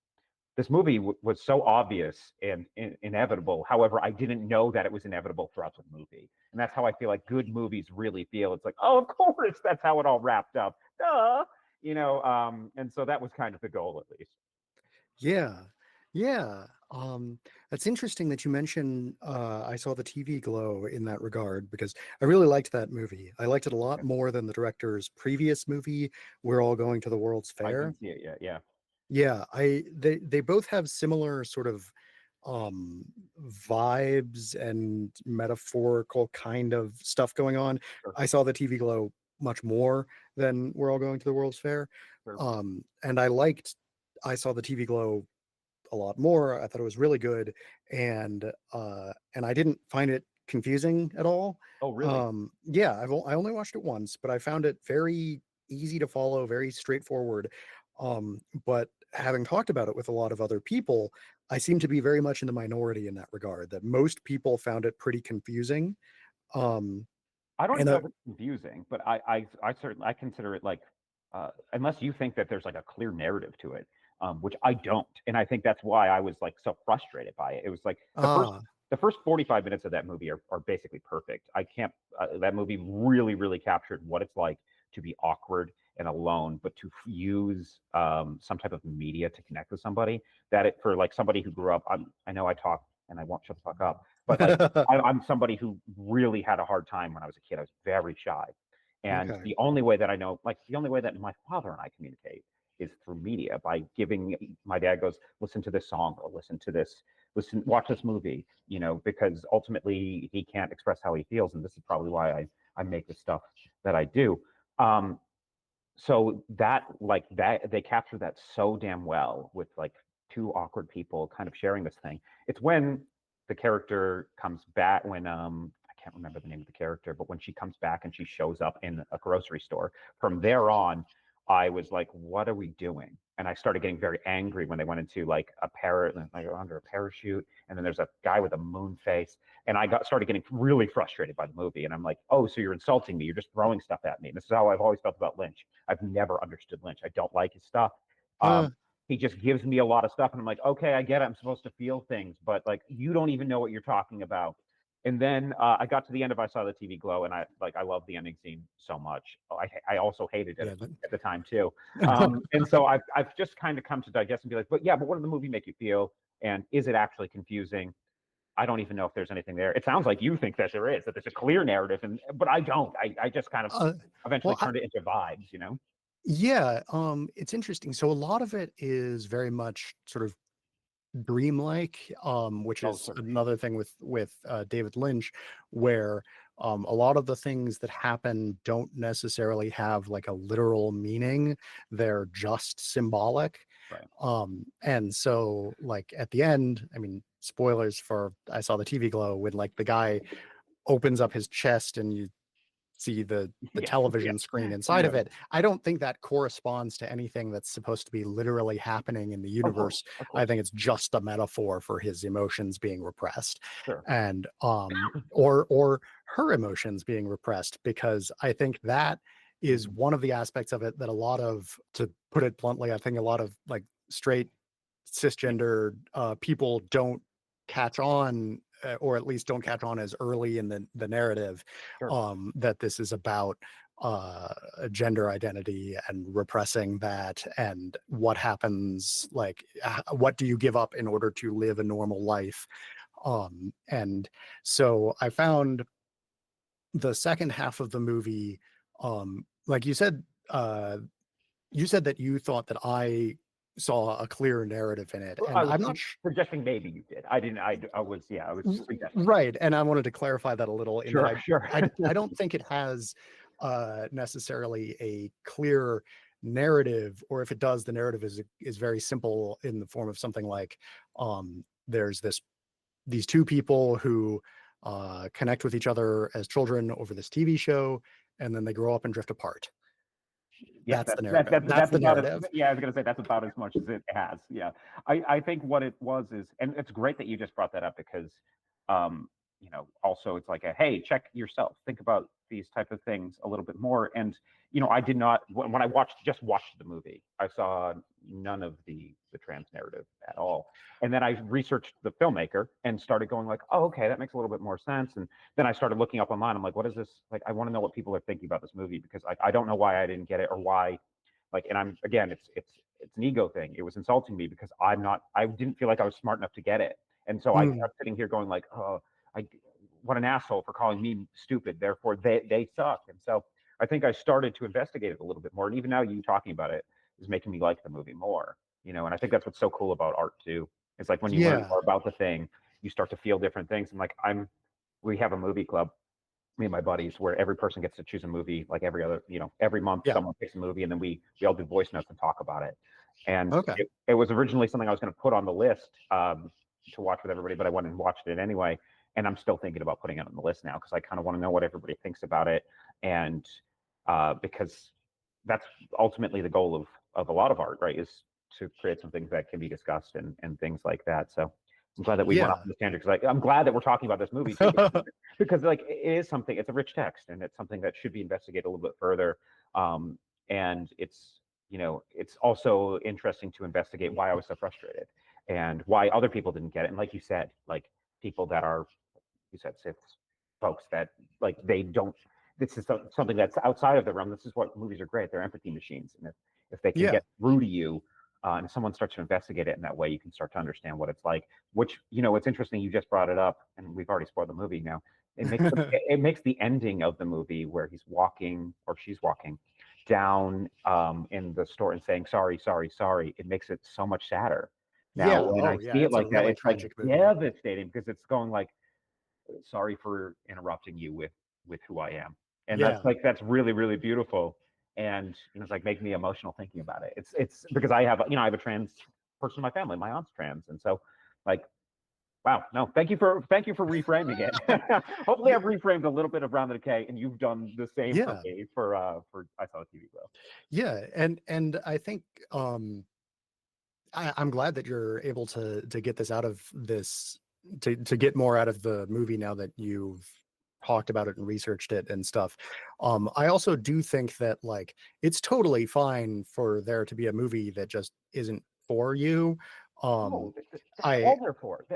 this movie was so obvious and inevitable. However, I didn't know that it was inevitable throughout the movie. And that's how I feel like good movies really feel. It's like, oh, of course, that's how it all wrapped up. Duh. And so that was kind of the goal, at least. Yeah. Yeah. That's interesting that you mentioned I saw the TV glow in that regard, because I really liked that movie. I liked it a lot Okay. more than the director's previous movie, We're All Going to the World's I didn't Fair. see it yet. Yeah. Yeah, they both have similar sort of vibes and metaphorical kind of stuff going on. Sure. I saw the TV glow much more than We're All Going to the World's Fair. Sure. And I saw the TV glow a lot more. I thought it was really good, and I didn't find it confusing at all. Oh, really? Yeah, I only watched it once, but I found it very easy to follow, very straightforward. But having talked about it with a lot of other people, I seem to be very much in the minority in that regard, that most people found it pretty confusing. Um, I don't and even know if it's confusing, but I certainly I consider it like, unless you think that there's like a clear narrative to it, which I don't, and I think that's why I was like so frustrated by it. It was like ah, the first 45 minutes of that movie are basically perfect. I can't That movie really really captured what it's like to be awkward and alone, but to use some type of media to connect with somebody. That it for like somebody who grew up. I know I talk and I won't shut the fuck up, but like I'm somebody who really had a hard time when I was a kid. I was very shy. And okay. the only way that I know, like the only way that my father and I communicate is through media by giving my dad goes, listen to this song or watch this movie, because ultimately he can't express how he feels. And this is probably why I make the stuff that I do. Um, so that they capture that so damn well with like two awkward people kind of sharing this thing. It's when the character comes back, when I can't remember the name of the character, but when she comes back and she shows up in a grocery store, from there on I was like, what are we doing? And I started getting very angry when they went into like like under a parachute, and then there's a guy with a moon face, and started getting really frustrated by the movie. And I'm like, oh, so you're insulting me? You're just throwing stuff at me. And this is how I've always felt about Lynch. I've never understood Lynch. I don't like his stuff. Uh, He just gives me a lot of stuff, and I'm like, okay, I get it. I'm supposed to feel things, but like, you don't even know what you're talking about. And then I got to the end of I Saw the TV Glow, and I love the ending scene so much. I also hated it yeah. at the time too. And so I've just kind of come to digest and be like, but yeah, but what did the movie make you feel? And is it actually confusing? I don't even know if there's anything there. It sounds like you think that there is, that there's a clear narrative, but I don't. I just kind of Uh, eventually well, turned it into vibes. yeah, it's interesting. So a lot of it is very much sort of dreamlike, which Oh, is certainly. another thing with David Lynch, where a lot of the things that happen don't necessarily have like a literal meaning. They're just symbolic. Right. And so like at the end, I mean, spoilers for I Saw the TV Glow, when like the guy opens up his chest and you see the Yeah. Yeah. television screen inside Yeah. of it. I don't think that corresponds to anything that's supposed to be literally happening in the Of course. universe. Of I course. think it's just a metaphor for his emotions being repressed, Sure. and or her emotions being repressed, because I think that is Mhm. one of the aspects of it that a lot of, to put it bluntly, I think a lot of like straight Yeah. cisgender people don't catch on or at least don't catch on as early in the narrative, Sure. that this is about gender identity and repressing that, and what happens, like what do you give up in order to live a normal life. And so I found the second half of the movie, like you said that you thought that I saw a clear narrative in it, Well, and I was I'm not suggesting maybe you did. I didn't. I was. Yeah, I was suggesting. right, and I wanted to clarify that a little, in that Sure. Sure. I don't think it has necessarily a clear narrative, or if it does, the narrative is very simple, in the form of something like, there's these two people who connect with each other as children over this TV show, and then they grow up and drift apart. Yeah, That's the narrative. That's that's the about as, narrative. yeah, I was gonna say that's about as much as it has. Yeah. I think what it was is, and it's great that you just brought that up, because also it's like a, hey, check yourself. Think about these type of things a little bit more. And I did not, when I watched the movie, I saw none of the trans narrative at all. And then I researched the filmmaker and started going like, oh, okay, that makes a little bit more sense. And then I started looking up online. I'm like, what is this? Like, I want to know what people are thinking about this movie, because I don't know why I didn't get it, or why, like, and I'm, again, it's an ego thing. It was insulting me because I didn't feel like I was smart enough to get it. And so I Mm, kept sitting here going like, oh, I, what an asshole for calling me stupid. Therefore, they suck. And so I think I started to investigate it a little bit more. And even now, you talking about it is making me like the movie more. And I think that's what's so cool about art too. It's like when you learn yeah, more about the thing, you start to feel different things. And like we have a movie club, me and my buddies, where every person gets to choose a movie, like every month yeah, someone picks a movie, and then we all do voice notes and talk about it. And okay, it was originally something I was going to put on the list, to watch with everybody, but I went and watched it anyway. And I'm still thinking about putting it on the list now, because I kind of want to know what everybody thinks about it. And because that's ultimately the goal of a lot of art, right? Is to create some things that can be discussed, and things like that. So I'm glad that we went off yeah. on this tangent, because I'm glad that we're talking about this movie too, because like it is something. It's a rich text, and it's something that should be investigated a little bit further. And it's also interesting to investigate why I was so frustrated, and why other people didn't get it. And like you said, like people that are, you said cis folks, that like they don't. This is something that's outside of the realm. This is what movies are great. They're empathy machines, and if they can Yeah. get through to you, and someone starts to investigate it in that way, you can start to understand what it's like. Which it's interesting. You just brought it up, and we've already spoiled the movie now. It makes the ending of the movie, where he's walking, or she's walking down, in the store, and saying sorry, sorry, sorry. It makes it so much sadder. Now, Yeah, when oh I yeah, see it it's a like that, really it's like tragic movie. devastating, because it's going like, sorry for interrupting you with who I am. And Yeah. that's really, really beautiful. And it's like making me emotional thinking about it. It's because I have a trans person in my family. My aunt's trans. And so, like, wow, no, thank you for reframing it. Hopefully You I've reframed a little bit around the decay, and you've done the same for yeah. me for I Saw a TV Glow. Yeah, and I think, I'm glad that you're able to get this out of this, to get more out of the movie now that you've talked about it and researched it and stuff. I also do think that, like, it's totally fine for there to be a movie that just isn't for you. No, Um, that's I all they're for.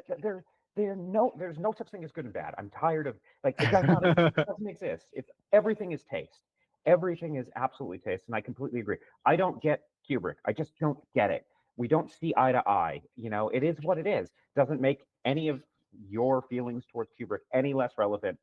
There's no such thing as good and bad. I'm tired of, like, it does not exist. It doesn't exist. Everything is taste. Everything is absolutely taste, and I completely agree. I don't get Kubrick. I just don't get it. We don't see eye to eye. It is what it is. Doesn't make any of your feelings towards Kubrick any less relevant.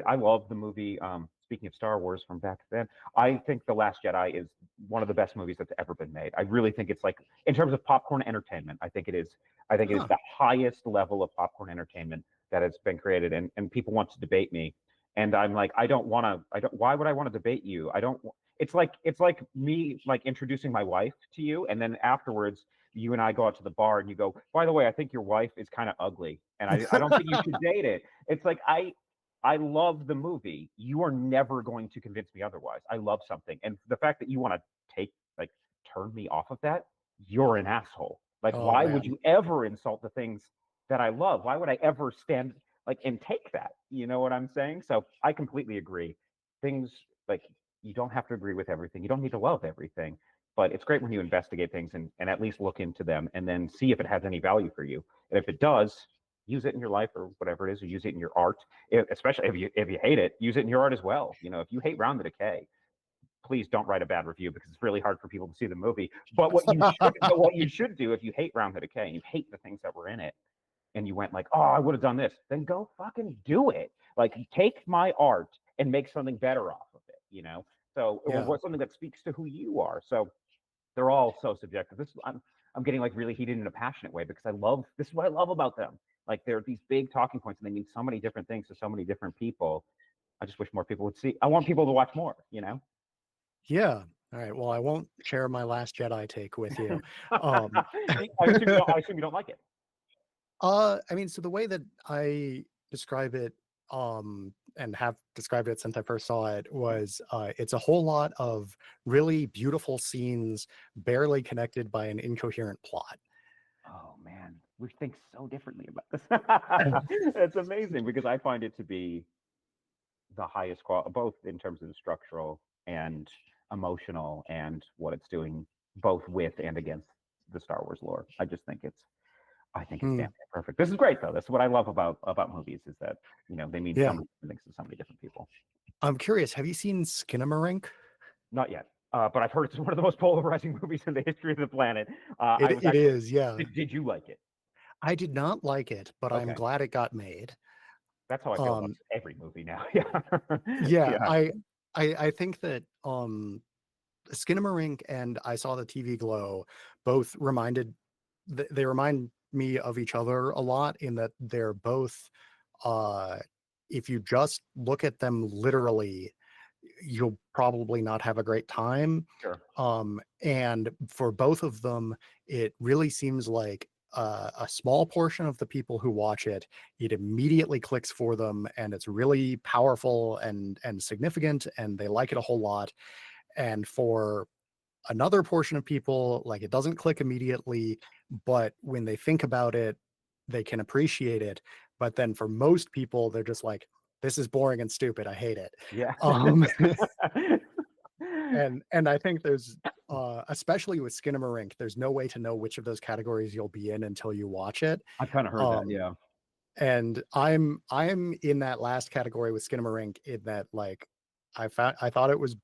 I love the movie. Speaking of Star Wars from back then, I think The Last Jedi is one of the best movies that's ever been made. I really think it's like, in terms of popcorn entertainment, I think it is. I think it is huh. the highest level of popcorn entertainment that has been created. And people want to debate me, and I'm like, I don't want to. I don't. Why would I want to debate you? I don't. It's like me, like, introducing my wife to you, and then afterwards you and I go out to the bar, and you go, by the way, I think your wife is kind of ugly, and I don't think you should date it. It's like, I love the movie. You are never going to convince me otherwise. I love something. And the fact that you want to turn me off of that, you're an asshole. Like, Oh why would man. you ever insult the things that I love? Why would I ever stand, like, and take that? You know what I'm saying? So I completely agree. Things, like, you don't have to agree with everything. You don't need to love everything. But it's great when you investigate things, and at least look into them, and then see if it has any value for you. And if it does, use it in your life or whatever it is, or use it in your art. Especially if you hate it, use it in your art as well. If you hate Round the Decay, please don't write a bad review because it's really hard for people to see the movie. But what you should do if you hate Round the Decay and you hate the things that were in it, and you went like, oh, I would have done this, then go fucking do it. Like, take my art and make something better off of it. So, or Yeah. something that speaks to who you are. So they're all so subjective. I'm getting like really heated in a passionate way because this is what I love about them. Like, they're these big talking points and they mean so many different things to so many different people. I just wish more people would see. I want people to watch more. Yeah. All right. Well, I won't share my Last Jedi take with you. Um, I assume you don't like it. I mean, so the way that I describe it, and have described it since I first saw it was, it's a whole lot of really beautiful scenes, barely connected by an incoherent plot. Oh man, we think so differently about this. It's amazing because I find it to be the highest quality, both in terms of the structural and emotional, and what it's doing both with and against the Star Wars lore. I think it's damn Hmm. near perfect. This is great though. This is what I love about movies is that they mean so Yeah. many different things to so many different people. I'm curious. Have you seen Skinamarink? Not yet, but I've heard it's one of the most polarizing movies in the history of the planet. I was It actually. is. Yeah. Did you like it? I did not like it, but I'm Okay, glad it got made. that's how I feel about Um, every movie now. Yeah, yeah. yeah, I think that Skinamarink and I Saw the TV Glow both they remind me of each other a lot in that they're both, uh if you just look at them literally, you'll probably not have a great time. sure. And for both of them, it really seems like, a small portion of the people who watch it, it immediately clicks for them, and it's really powerful and significant, and they like it a whole lot. And for another portion of people, like, it doesn't click immediately, but when they think about it, they can appreciate it. But then for most people, they're just like, this is boring and stupid. I hate it. Yeah. Um, and I think there's, especially with Skinamarink, there's no way to know which of those categories you'll be in until you watch it. I've kind of heard that. Um, Yeah. and I'm in that last category with Skinamarink, in that, like, I thought it was,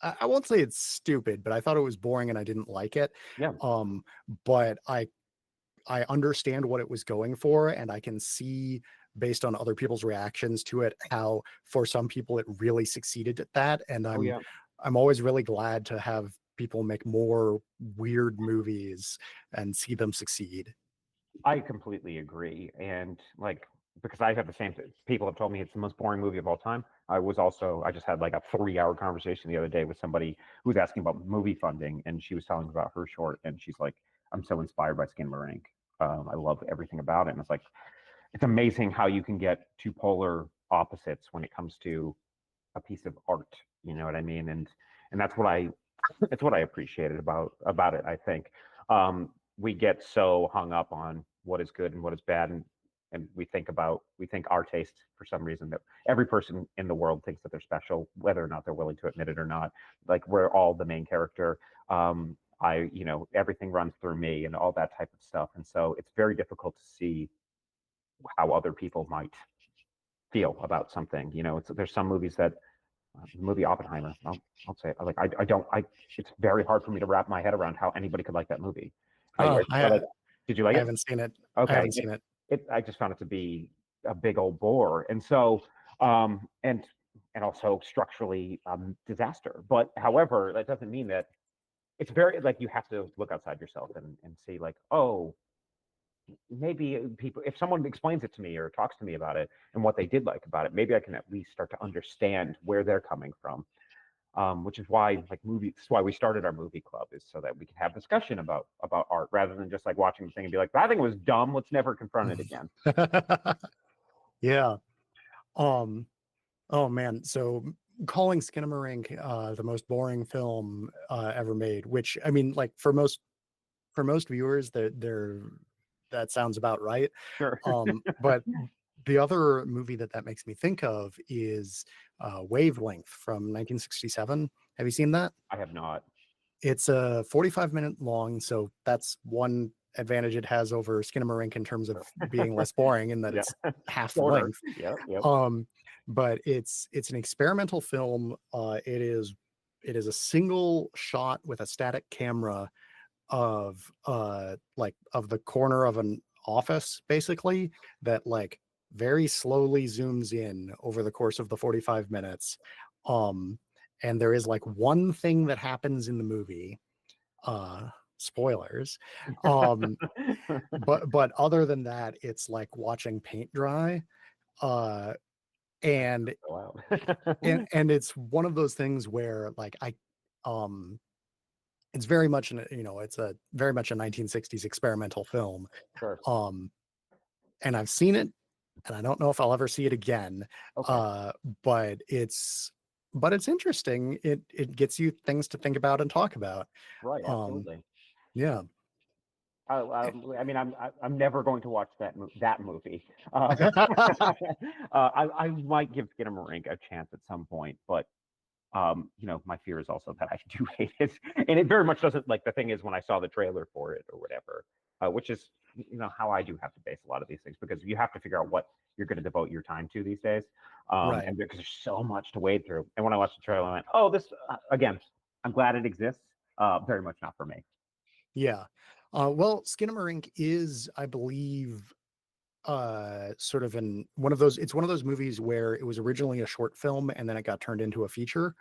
I won't say it's stupid, but I thought it was boring and I didn't like it. Yeah. Um, but I understand what it was going for, and I can see, based on other people's reactions to it, how for some people it really succeeded at that. And Oh yeah. I'm always really glad to have people make more weird movies and see them succeed. I completely agree. And like, because I have the same people have told me it's the most boring movie of all time. I just had like a 3 hour conversation the other day with somebody who was asking about movie funding, and she was telling me about her short, and she's like, I'm so inspired by Skinamarink. I love everything about it. And it's like, it's amazing how you can get two polar opposites when it comes to a piece of art. You know what I mean? And that's what I appreciated about it. I think we get so hung up on what is good and what is bad, and we think our taste for some reason that every person in the world thinks that they're special, whether or not they're willing to admit it or not. Like, we're all the main character. Everything runs through me and all that type of stuff. And so it's very difficult to see how other people might feel about something. There's some movies that the movie Oppenheimer. I'll say, like, I don't. It's very hard for me to wrap my head around how anybody could like that movie. Oh, Like, did you like I it? haven't seen it. I Okay. haven't seen it. I just found it to be a big old bore, and so and also structurally disaster. But however, that doesn't mean that it's very, like, you have to look outside yourself and see, like, oh, maybe people, if someone explains it to me or talks to me about it and what they did like about it, maybe I can at least start to understand where they're coming from. Which is why, like, this is why we started our movie club, is so that we can have discussion about art rather than just like watching the thing and be like, I think it was dumb. Let's never confront it again. Yeah. Um, oh man. So calling Skinamarink, the most boring film, ever made, which, I mean, like, for most viewers, that sounds about right. Sure. But the other movie that makes me think of is, Wavelength from 1967. Have you seen that? I have not. It's a 45-minute long, so that's one advantage it has over Skinamarink in terms of Sure. being less boring and that Yeah. it's half the Shorter. length. Yep. Yep. But it's an experimental film. It is a single shot with a static camera of like of the corner of an office, basically, that like very slowly zooms in over the course of the 45 minutes. um and there is like one thing that happens in the movie, uh spoilers, um but other than that, it's like watching paint dry. uh and Wow. and it's one of those things where like um it's very much it's a very much a 1960s experimental film. Sure. um and I've seen it, and I don't know if I'll ever see it again. Okay. uh but it's interesting. It gets you things to think about and talk about. Right. um Absolutely. yeah. I mean, I'm never going to watch that movie. I might give Skinamarink a chance at some point, but my fear is also that I do hate it, and it very much doesn't. Like the thing is, when I saw the trailer for it or whatever, which is how I do have to base a lot of these things, because you have to figure out what you're going to devote your time to these days, Right. and because there's so much to wade through. And when I watched the trailer, I went, "Oh, this again." I'm glad it exists. Very much not for me. Yeah. Well, Skinamarink is, I believe, sort of in one of those. It's one of those movies where it was originally a short film and then it got turned into a feature.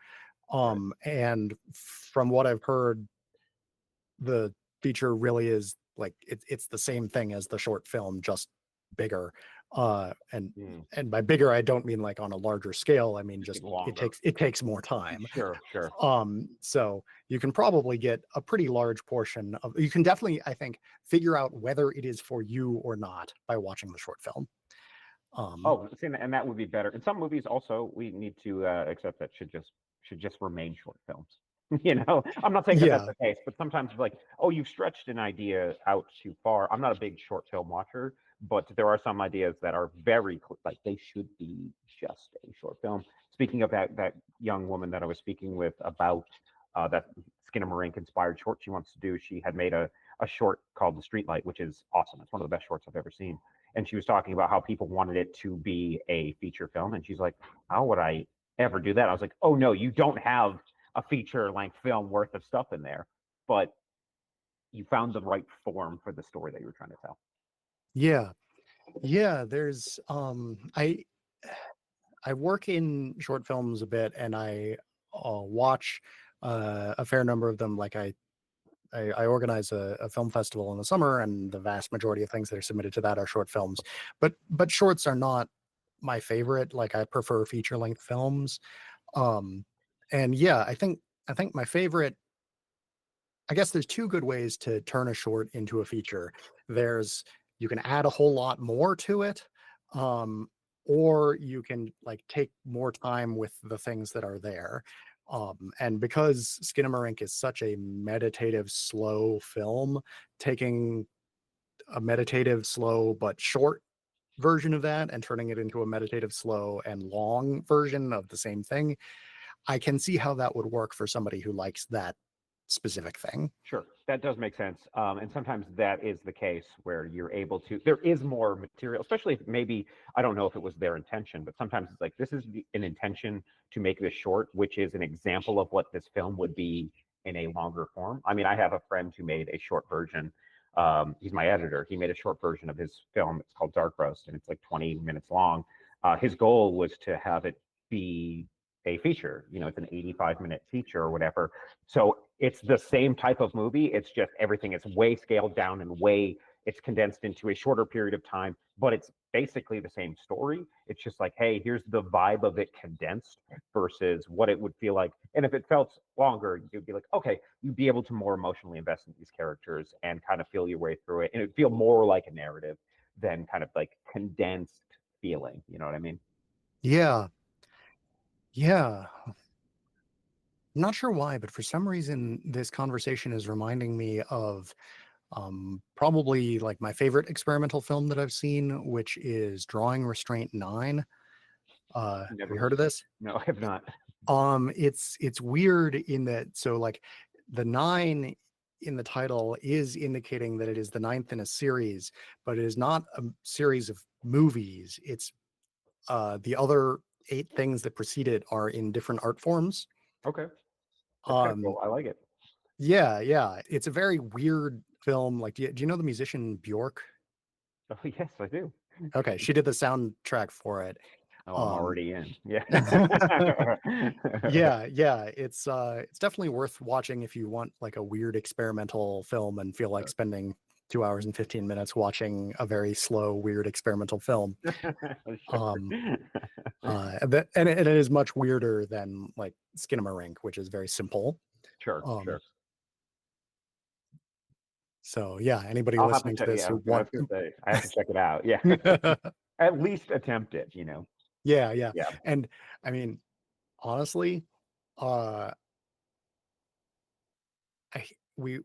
Right. And from what I've heard, the feature really is like it's the same thing as the short film, just bigger. uh and Mm. and by bigger, I don't mean like on a larger scale. I mean Just just being longer. it takes more time. Sure. Sure. So you can probably get a pretty large portion of, you can definitely, I think, figure out whether it is for you or not by watching the short film. um Oh, see, and that would be better. In some movies, also, we need to accept that should just remain short films. I'm not saying that that's yeah. the case, but sometimes it's like, oh, you've stretched an idea out too far. I'm not a big short film watcher, but there are some ideas that are like they should be just a short film. Speaking of that young woman that I was speaking with about that Skinamarink inspired short she wants to do, she had made a short called The Streetlight, which is awesome. It's one of the best shorts I've ever seen, and she was talking about how people wanted it to be a feature film, and she's like, how would I ever do that? I was like, oh no, you don't have a feature length film worth of stuff in there, but you found the right form for the story that you were trying to tell. Yeah. Yeah. There's I work in short films a bit, and I watch a fair number of them. Like I organize a film festival in the summer, and the vast majority of things that are submitted to that are short films. But shorts are not my favorite. Like I prefer feature length films. Um, and yeah, I think my favorite. I guess there's two good ways to turn a short into a feature. There's You can add a whole lot more to it, um, or you can like take more time with the things that are there. And because Skinamarink is such a meditative, slow film, taking a meditative, slow but short version of that and turning it into a meditative, slow and long version of the same thing, I can see how that would work for somebody who likes that specific thing. Sure, that does make sense. And sometimes that is the case where you're able to, there is more material, especially if maybe, I don't know if it was their intention, but sometimes it's like, this is an intention to make this short, which is an example of what this film would be in a longer form. I mean, I have a friend who made a short version. He's my editor. He made a short version of his film. It's called Dark Roast, and it's like 20 minutes long. His goal was to have it be a feature. It's an 85-minute feature or whatever. So it's the same type of movie. It's just everything is way scaled down and it's condensed into a shorter period of time, but it's basically the same story. It's just like, hey, here's the vibe of it condensed versus what it would feel like. And if it felt longer, you'd be like, okay, you'd be able to more emotionally invest in these characters and kind of feel your way through it. And it'd feel more like a narrative than kind of like condensed feeling. You know what I mean? Yeah. Yeah. I'm not sure why, but for some reason, this conversation is reminding me of probably like my favorite experimental film that I've seen, which is Drawing Restraint 9. Have you Never, heard of this? no, I have not. It's weird in that, so like the nine. in the title is indicating that it is the ninth in a series, but it is not a series of movies. It's the other 8 things that precede it are in different art forms. Okay, that's kind of Um, cool. I like it. yeah, yeah, it's a very weird film. Like, do you know the musician Bjork? Oh yes, I do. Okay, she did the soundtrack for it. Oh, I'm Um, already in. Yeah. yeah, yeah, it's definitely worth watching if you want like a weird experimental film and feel like Sure. spending 2 hours and 15 minutes watching a very slow, weird experimental film. Sure. Um, and it is much weirder than like Skinamarink, which is very simple. Sure, Um, sure. so yeah, anybody I'll have to listening to check. this Yeah, who I want, was gonna say I have to check it out. Yeah, at least attempt it. yeah, yeah, Yeah. and I mean, honestly, uh, I we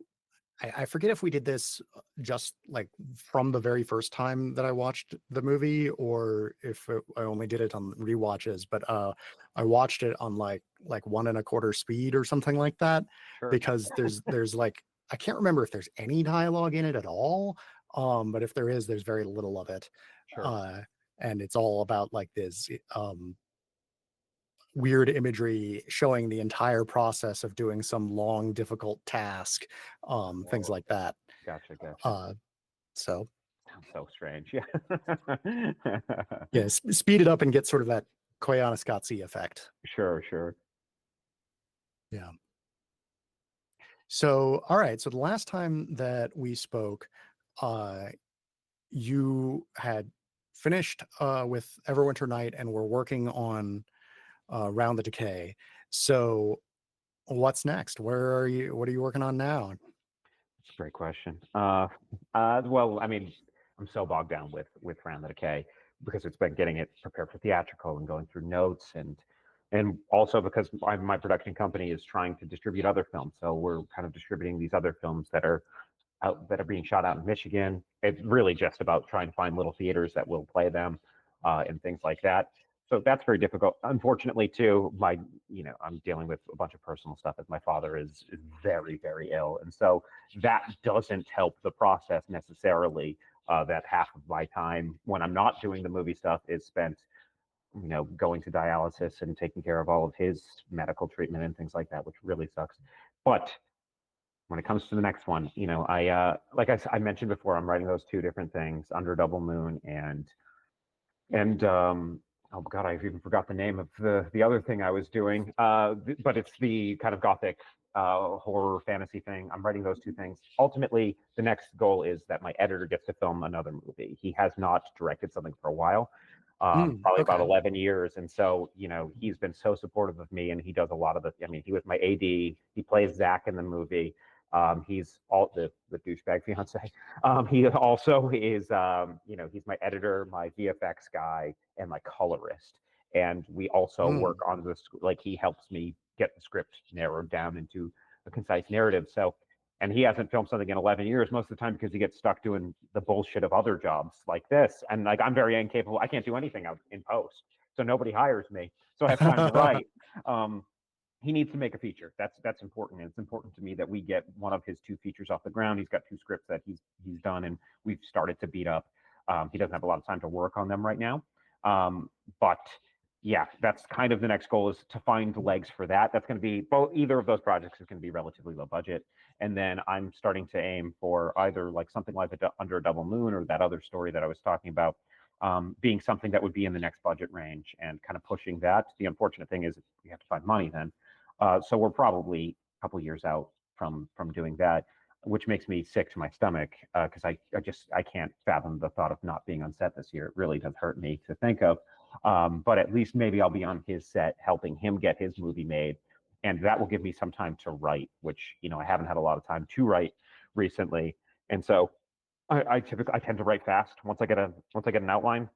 I forget if we did this just like from the very first time that I watched the movie, or if I only did it on rewatches. But I watched it on like 1 1/4 speed or something like that, Sure, because there's like I can't remember if there's any dialogue in it at all. But if there is, there's very little of it, sure. uh, and it's all about like this weird imagery showing the entire process of doing some long, difficult task, things Whoa. like that. Gotcha, gotcha. Uh, so Sounds so strange. Yeah. yeah, speed it up and get sort of that Koyaanisqatsi effect. Sure, sure. Yeah. So, all right. So the last time that we spoke, uh, you had finished with Everwinter Night and were working on Round the Decay. So, what's next? Where are you? What are you working on now? That's a great question. Well, I mean, I'm so bogged down with Round the Decay because it's been getting it prepared for theatrical and going through notes and also because my production company is trying to distribute other films, so we're kind of distributing these other films that are being shot out in Michigan. It's really just about trying to find little theaters that will play them and things like that. So that's very difficult. Unfortunately, too, I'm dealing with a bunch of personal stuff as my father is very, very ill, and so that doesn't help the process necessarily. That half of my time when I'm not doing the movie stuff is spent, going to dialysis and taking care of all of his medical treatment and things like that, which really sucks. But when it comes to the next one, I mentioned before, I'm writing those two different things, Under Double Moon and oh god, I even forgot the name of the other thing I was doing. But it's the kind of gothic horror fantasy thing. I'm writing those two things. Ultimately, the next goal is that my editor gets to film another movie. He has not directed something for a while. Probably about Okay. 11 years. And so, he's been so supportive of me and he does a lot of I mean, he was my AD. He plays Zach in the movie. He's all the douchebag fiance. He also is, he's my editor, my VFX guy, and my colorist. And we also work Mm. on this, like, he helps me get the script narrowed down into a concise narrative. So, and he hasn't filmed something in 11 years, most of the time because he gets stuck doing the bullshit of other jobs like this. And like, I'm very incapable. I can't do anything out in post. So nobody hires me. So I have time to write. Um, he needs to make a feature. That's important. And it's important to me that we get one of his two features off the ground. He's got two scripts that he's done, and we've started to beat up. He doesn't have a lot of time to work on them right now, but yeah, that's kind of the next goal is to find legs for that. That's going to be both. Either of those projects is going to be relatively low budget, and then I'm starting to aim for either like something like Under a Double Moon or that other story that I was talking about. Being something that would be in the next budget range and kind of pushing that. The unfortunate thing is we have to find money then. So we're probably a couple years out from doing that, which makes me sick to my stomach because I can't fathom the thought of not being on set this year. It really does hurt me to think of. But at least maybe I'll be on his set helping him get his movie made, and that will give me some time to write, which I haven't had a lot of time to write recently, and so I tend to write fast. Once I get an outline,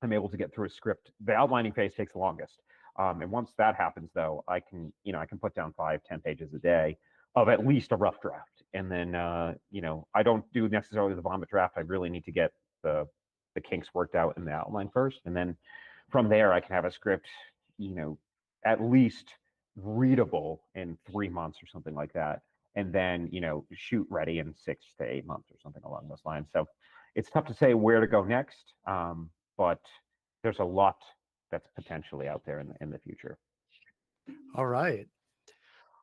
I'm able to get through a script. The outlining phase takes the longest. And once that happens, though, I can put down 5, 10 pages a day of at least a rough draft. And then, I don't do necessarily the vomit draft. I really need to get the kinks worked out in the outline first. And then from there, I can have a script, you know, at least readable in 3 months or something like that. and then shoot ready in 6 to 8 months or something along those lines. So it's tough to say where to go next, but there's a lot that's potentially out there in the future. All right.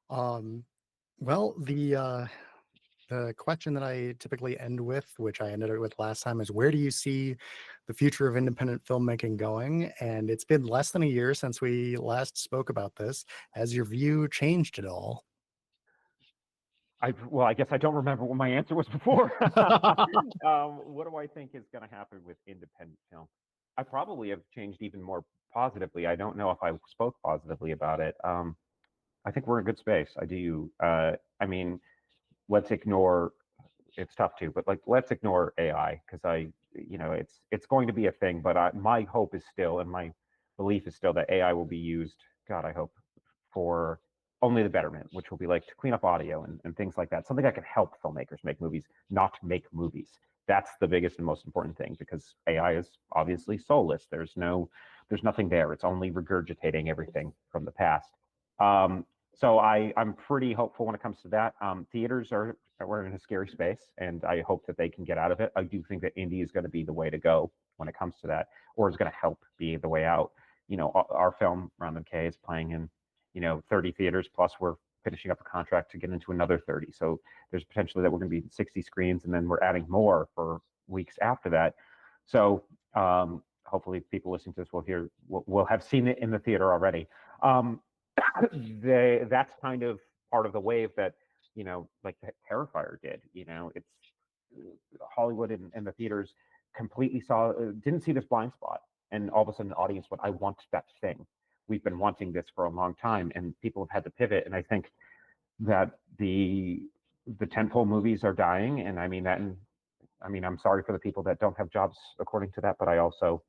Well, the question that I typically end with, which I ended it with last time, is where do you see the future of independent filmmaking going? And it's been less than a year since we last spoke about this. Has your view changed at all? I guess I don't remember what my answer was before. What do I think is going to happen with independent film? I probably have changed even more positively. I don't know if I spoke positively about it. I think we're in a good space. I do. I mean, let's ignore. It's tough to, but like, let's ignore AI because it's going to be a thing. But my hope is still, and my belief is still that AI will be used. God, I hope for only the betterment, which will be like to clean up audio and things like that. Something that can help filmmakers make movies, not make movies. That's the biggest and most important thing because AI is obviously soulless. There's nothing there. It's only regurgitating everything from the past. So I'm pretty hopeful when it comes to that. Theaters we're in a scary space, and I hope that they can get out of it. I do think that indie is going to be the way to go when it comes to that, or is going to help be the way out. Our film Round the Decay is playing in 30 theaters, plus we're finishing up a contract to get into another 30. So there's potentially that we're going to be 60 screens, and then we're adding more for weeks after that. So hopefully people listening to this will have seen it in the theater already. That's kind of part of the wave that like the Terrifier did. It's Hollywood and the theaters completely didn't see this blind spot, and all of a sudden the audience went, I want that thing. We've been wanting this for a long time, and people have had to pivot. And I think that the tentpole movies are dying, and I mean that. And I mean, I'm sorry for the people that don't have jobs according to that, but I also,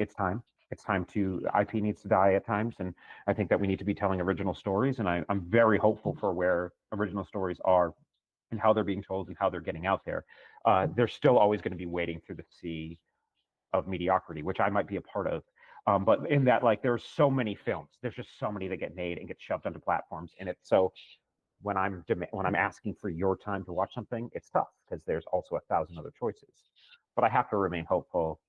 it's time. It's time to IP needs to die at times, and I think that we need to be telling original stories. And I'm very hopeful for where original stories are, and how they're being told, and how they're getting out there. They're still always going to be wading through the sea of mediocrity, which I might be a part of. But in that, like, there's so many films. There's just so many that get made and get shoved onto platforms. And it's so when I'm asking for your time to watch something, it's tough because there's also 1,000 other choices. But I have to remain hopeful,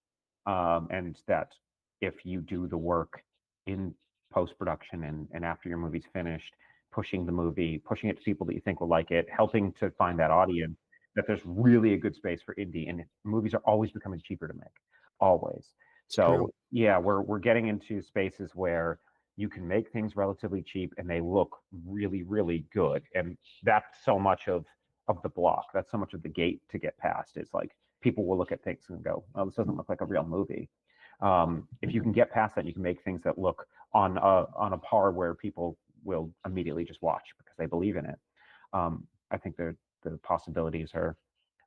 and that if you do the work in post production and after your movie's finished, pushing it to people that you think will like it, helping to find that audience, that there's really a good space for indie. And movies are always becoming cheaper to make, always. True. So yeah, we're getting into spaces where you can make things relatively cheap and they look really, really good. And that's so much of the block. That's so much of the gate to get past. It's like people will look at things and go, "Oh, this doesn't look like a real movie." If you can get past that, you can make things that look on a par where people will immediately just watch because they believe in it. I think the possibilities are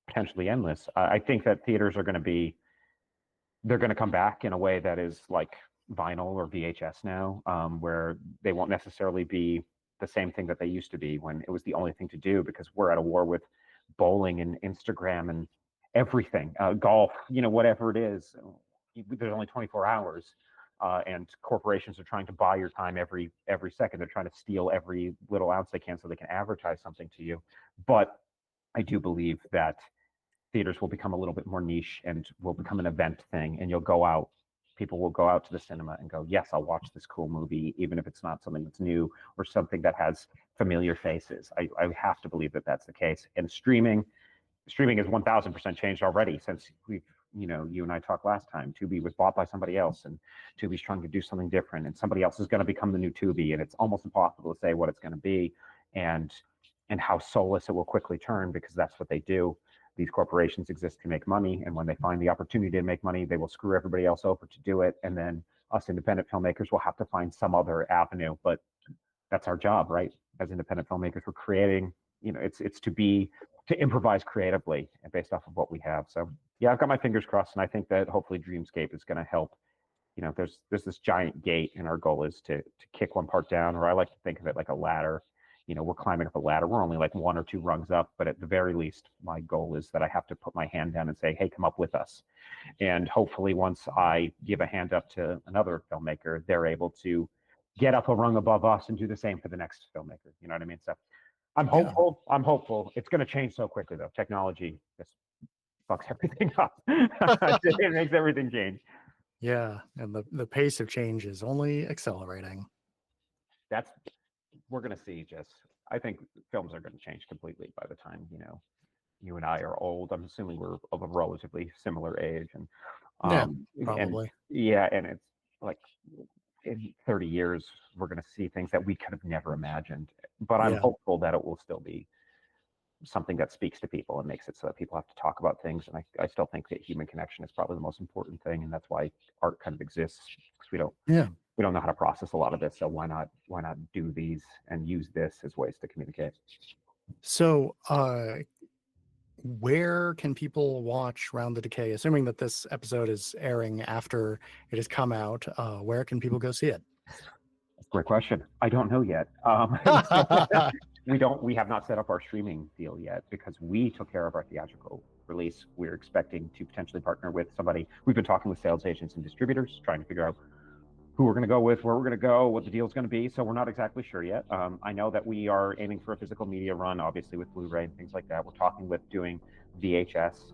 potentially endless. I think that theaters are going to be they're going to come back in a way that is like vinyl or VHS now, where they won't necessarily be the same thing that they used to be when it was the only thing to do, because we're at a war with bowling and Instagram and everything, golf, whatever it is. There's only 24 hours, and corporations are trying to buy your time every second. They're trying to steal every little ounce they can so they can advertise something to you. But I do believe that theaters will become a little bit more niche and will become an event thing, and people will go out to the cinema and go, yes, I'll watch this cool movie, even if it's not something that's new or something that has familiar faces. I have to believe that that's the case. And streaming has 1,000% changed already since you and I talked last time. Tubi was bought by somebody else, and Tubi's trying to do something different, and somebody else is going to become the new Tubi, and it's almost impossible to say what it's going to be, and how soulless it will quickly turn, because that's what they do. These corporations exist to make money, and when they find the opportunity to make money, they will screw everybody else over to do it, and then us independent filmmakers will have to find some other avenue. But that's our job, right? As independent filmmakers, we're creating. It's to improvise creatively and based off of what we have. So yeah, I've got my fingers crossed, and I think that hopefully Dreamscape is going to help. There's this giant gate, and our goal is to kick one part down, or I like to think of it like a ladder. We're climbing up a ladder. We're only like 1 or 2 rungs up, but at the very least, my goal is that I have to put my hand down and say, hey, come up with us. And hopefully once I give a hand up to another filmmaker, they're able to get up a rung above us and do the same for the next filmmaker. You know what I mean? So I'm Yeah. hopeful. I'm hopeful. It's going to change so quickly, though. Technology just fucks everything up. It makes everything change. Yeah. And the pace of change is only accelerating. That's we're going to see. Just I think films are going to change completely by the time you and I are old. I'm assuming we're of a relatively similar age, Yeah, and probably. yeah, and it's like in 30 years we're going to see things that we could have never imagined. But I'm Yeah. hopeful that it will still be something that speaks to people and makes it so that people have to talk about things. And I still think that human connection is probably the most important thing, and that's why art kind of exists because Yeah. we don't know how to process a lot of this. So why not do these and use this as ways to communicate? So, where can people watch Round the Decay? Assuming that this episode is airing after it has come out, where can people go see it? Great question. I don't know yet. We have not set up our streaming deal yet because we took care of our theatrical release. We're expecting to potentially partner with somebody. We've been talking with sales agents and distributors, trying to figure out who we're going to go with, where we're going to go, what the deal is going to be. So we're not exactly sure yet. I know that we are aiming for a physical media run, obviously with Blu-ray and things like that. We're talking with doing VHS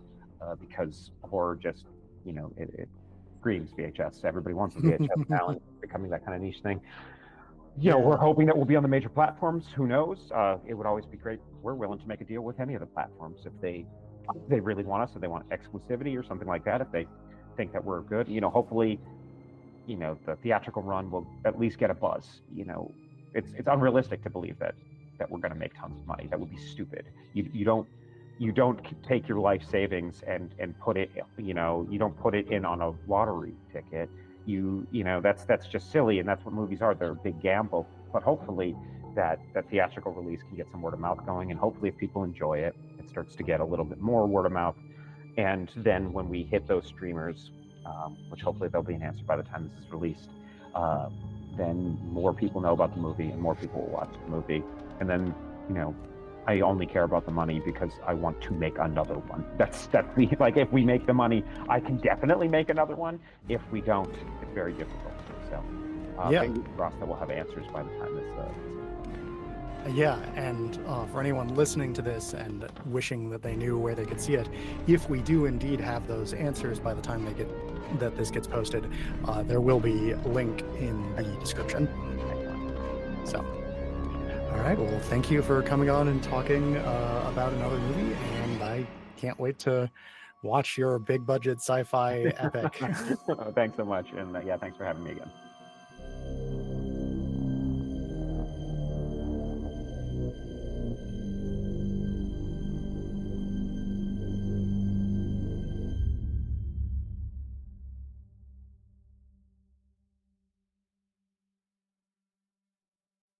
because horror just, it screams VHS. Everybody wants a VHS now, and it's becoming that kind of niche thing. We're hoping that we'll be on the major platforms. Who knows? It would always be great. We're willing to make a deal with any of the platforms if they really want us, or they want exclusivity or something like that. If they think that we're good, hopefully, the theatrical run will at least get a buzz. It's unrealistic to believe that we're going to make tons of money. That would be stupid. You don't take your life savings and put it. You don't put it in on a lottery ticket. That's just silly, and that's what movies are. They're a big gamble. But hopefully that theatrical release can get some word of mouth going, and hopefully if people enjoy it, it starts to get a little bit more word of mouth. And then when we hit those streamers, which hopefully there'll be an answer by the time this is released, then more people know about the movie and more people will watch the movie. And then, I only care about the money because I want to make another one. That's the, like, if we make the money, I can definitely make another one. If we don't, it's very difficult. So fingers crossed that we'll have answers by the time this Yeah, and for anyone listening to this and wishing that they knew where they could see it, if we do indeed have those answers by the time this gets posted, there will be a link in the description. So, all right. Well, thank you for coming on and talking about another movie, and I can't wait to watch your big budget sci-fi epic. Thanks so much, and thanks for having me again.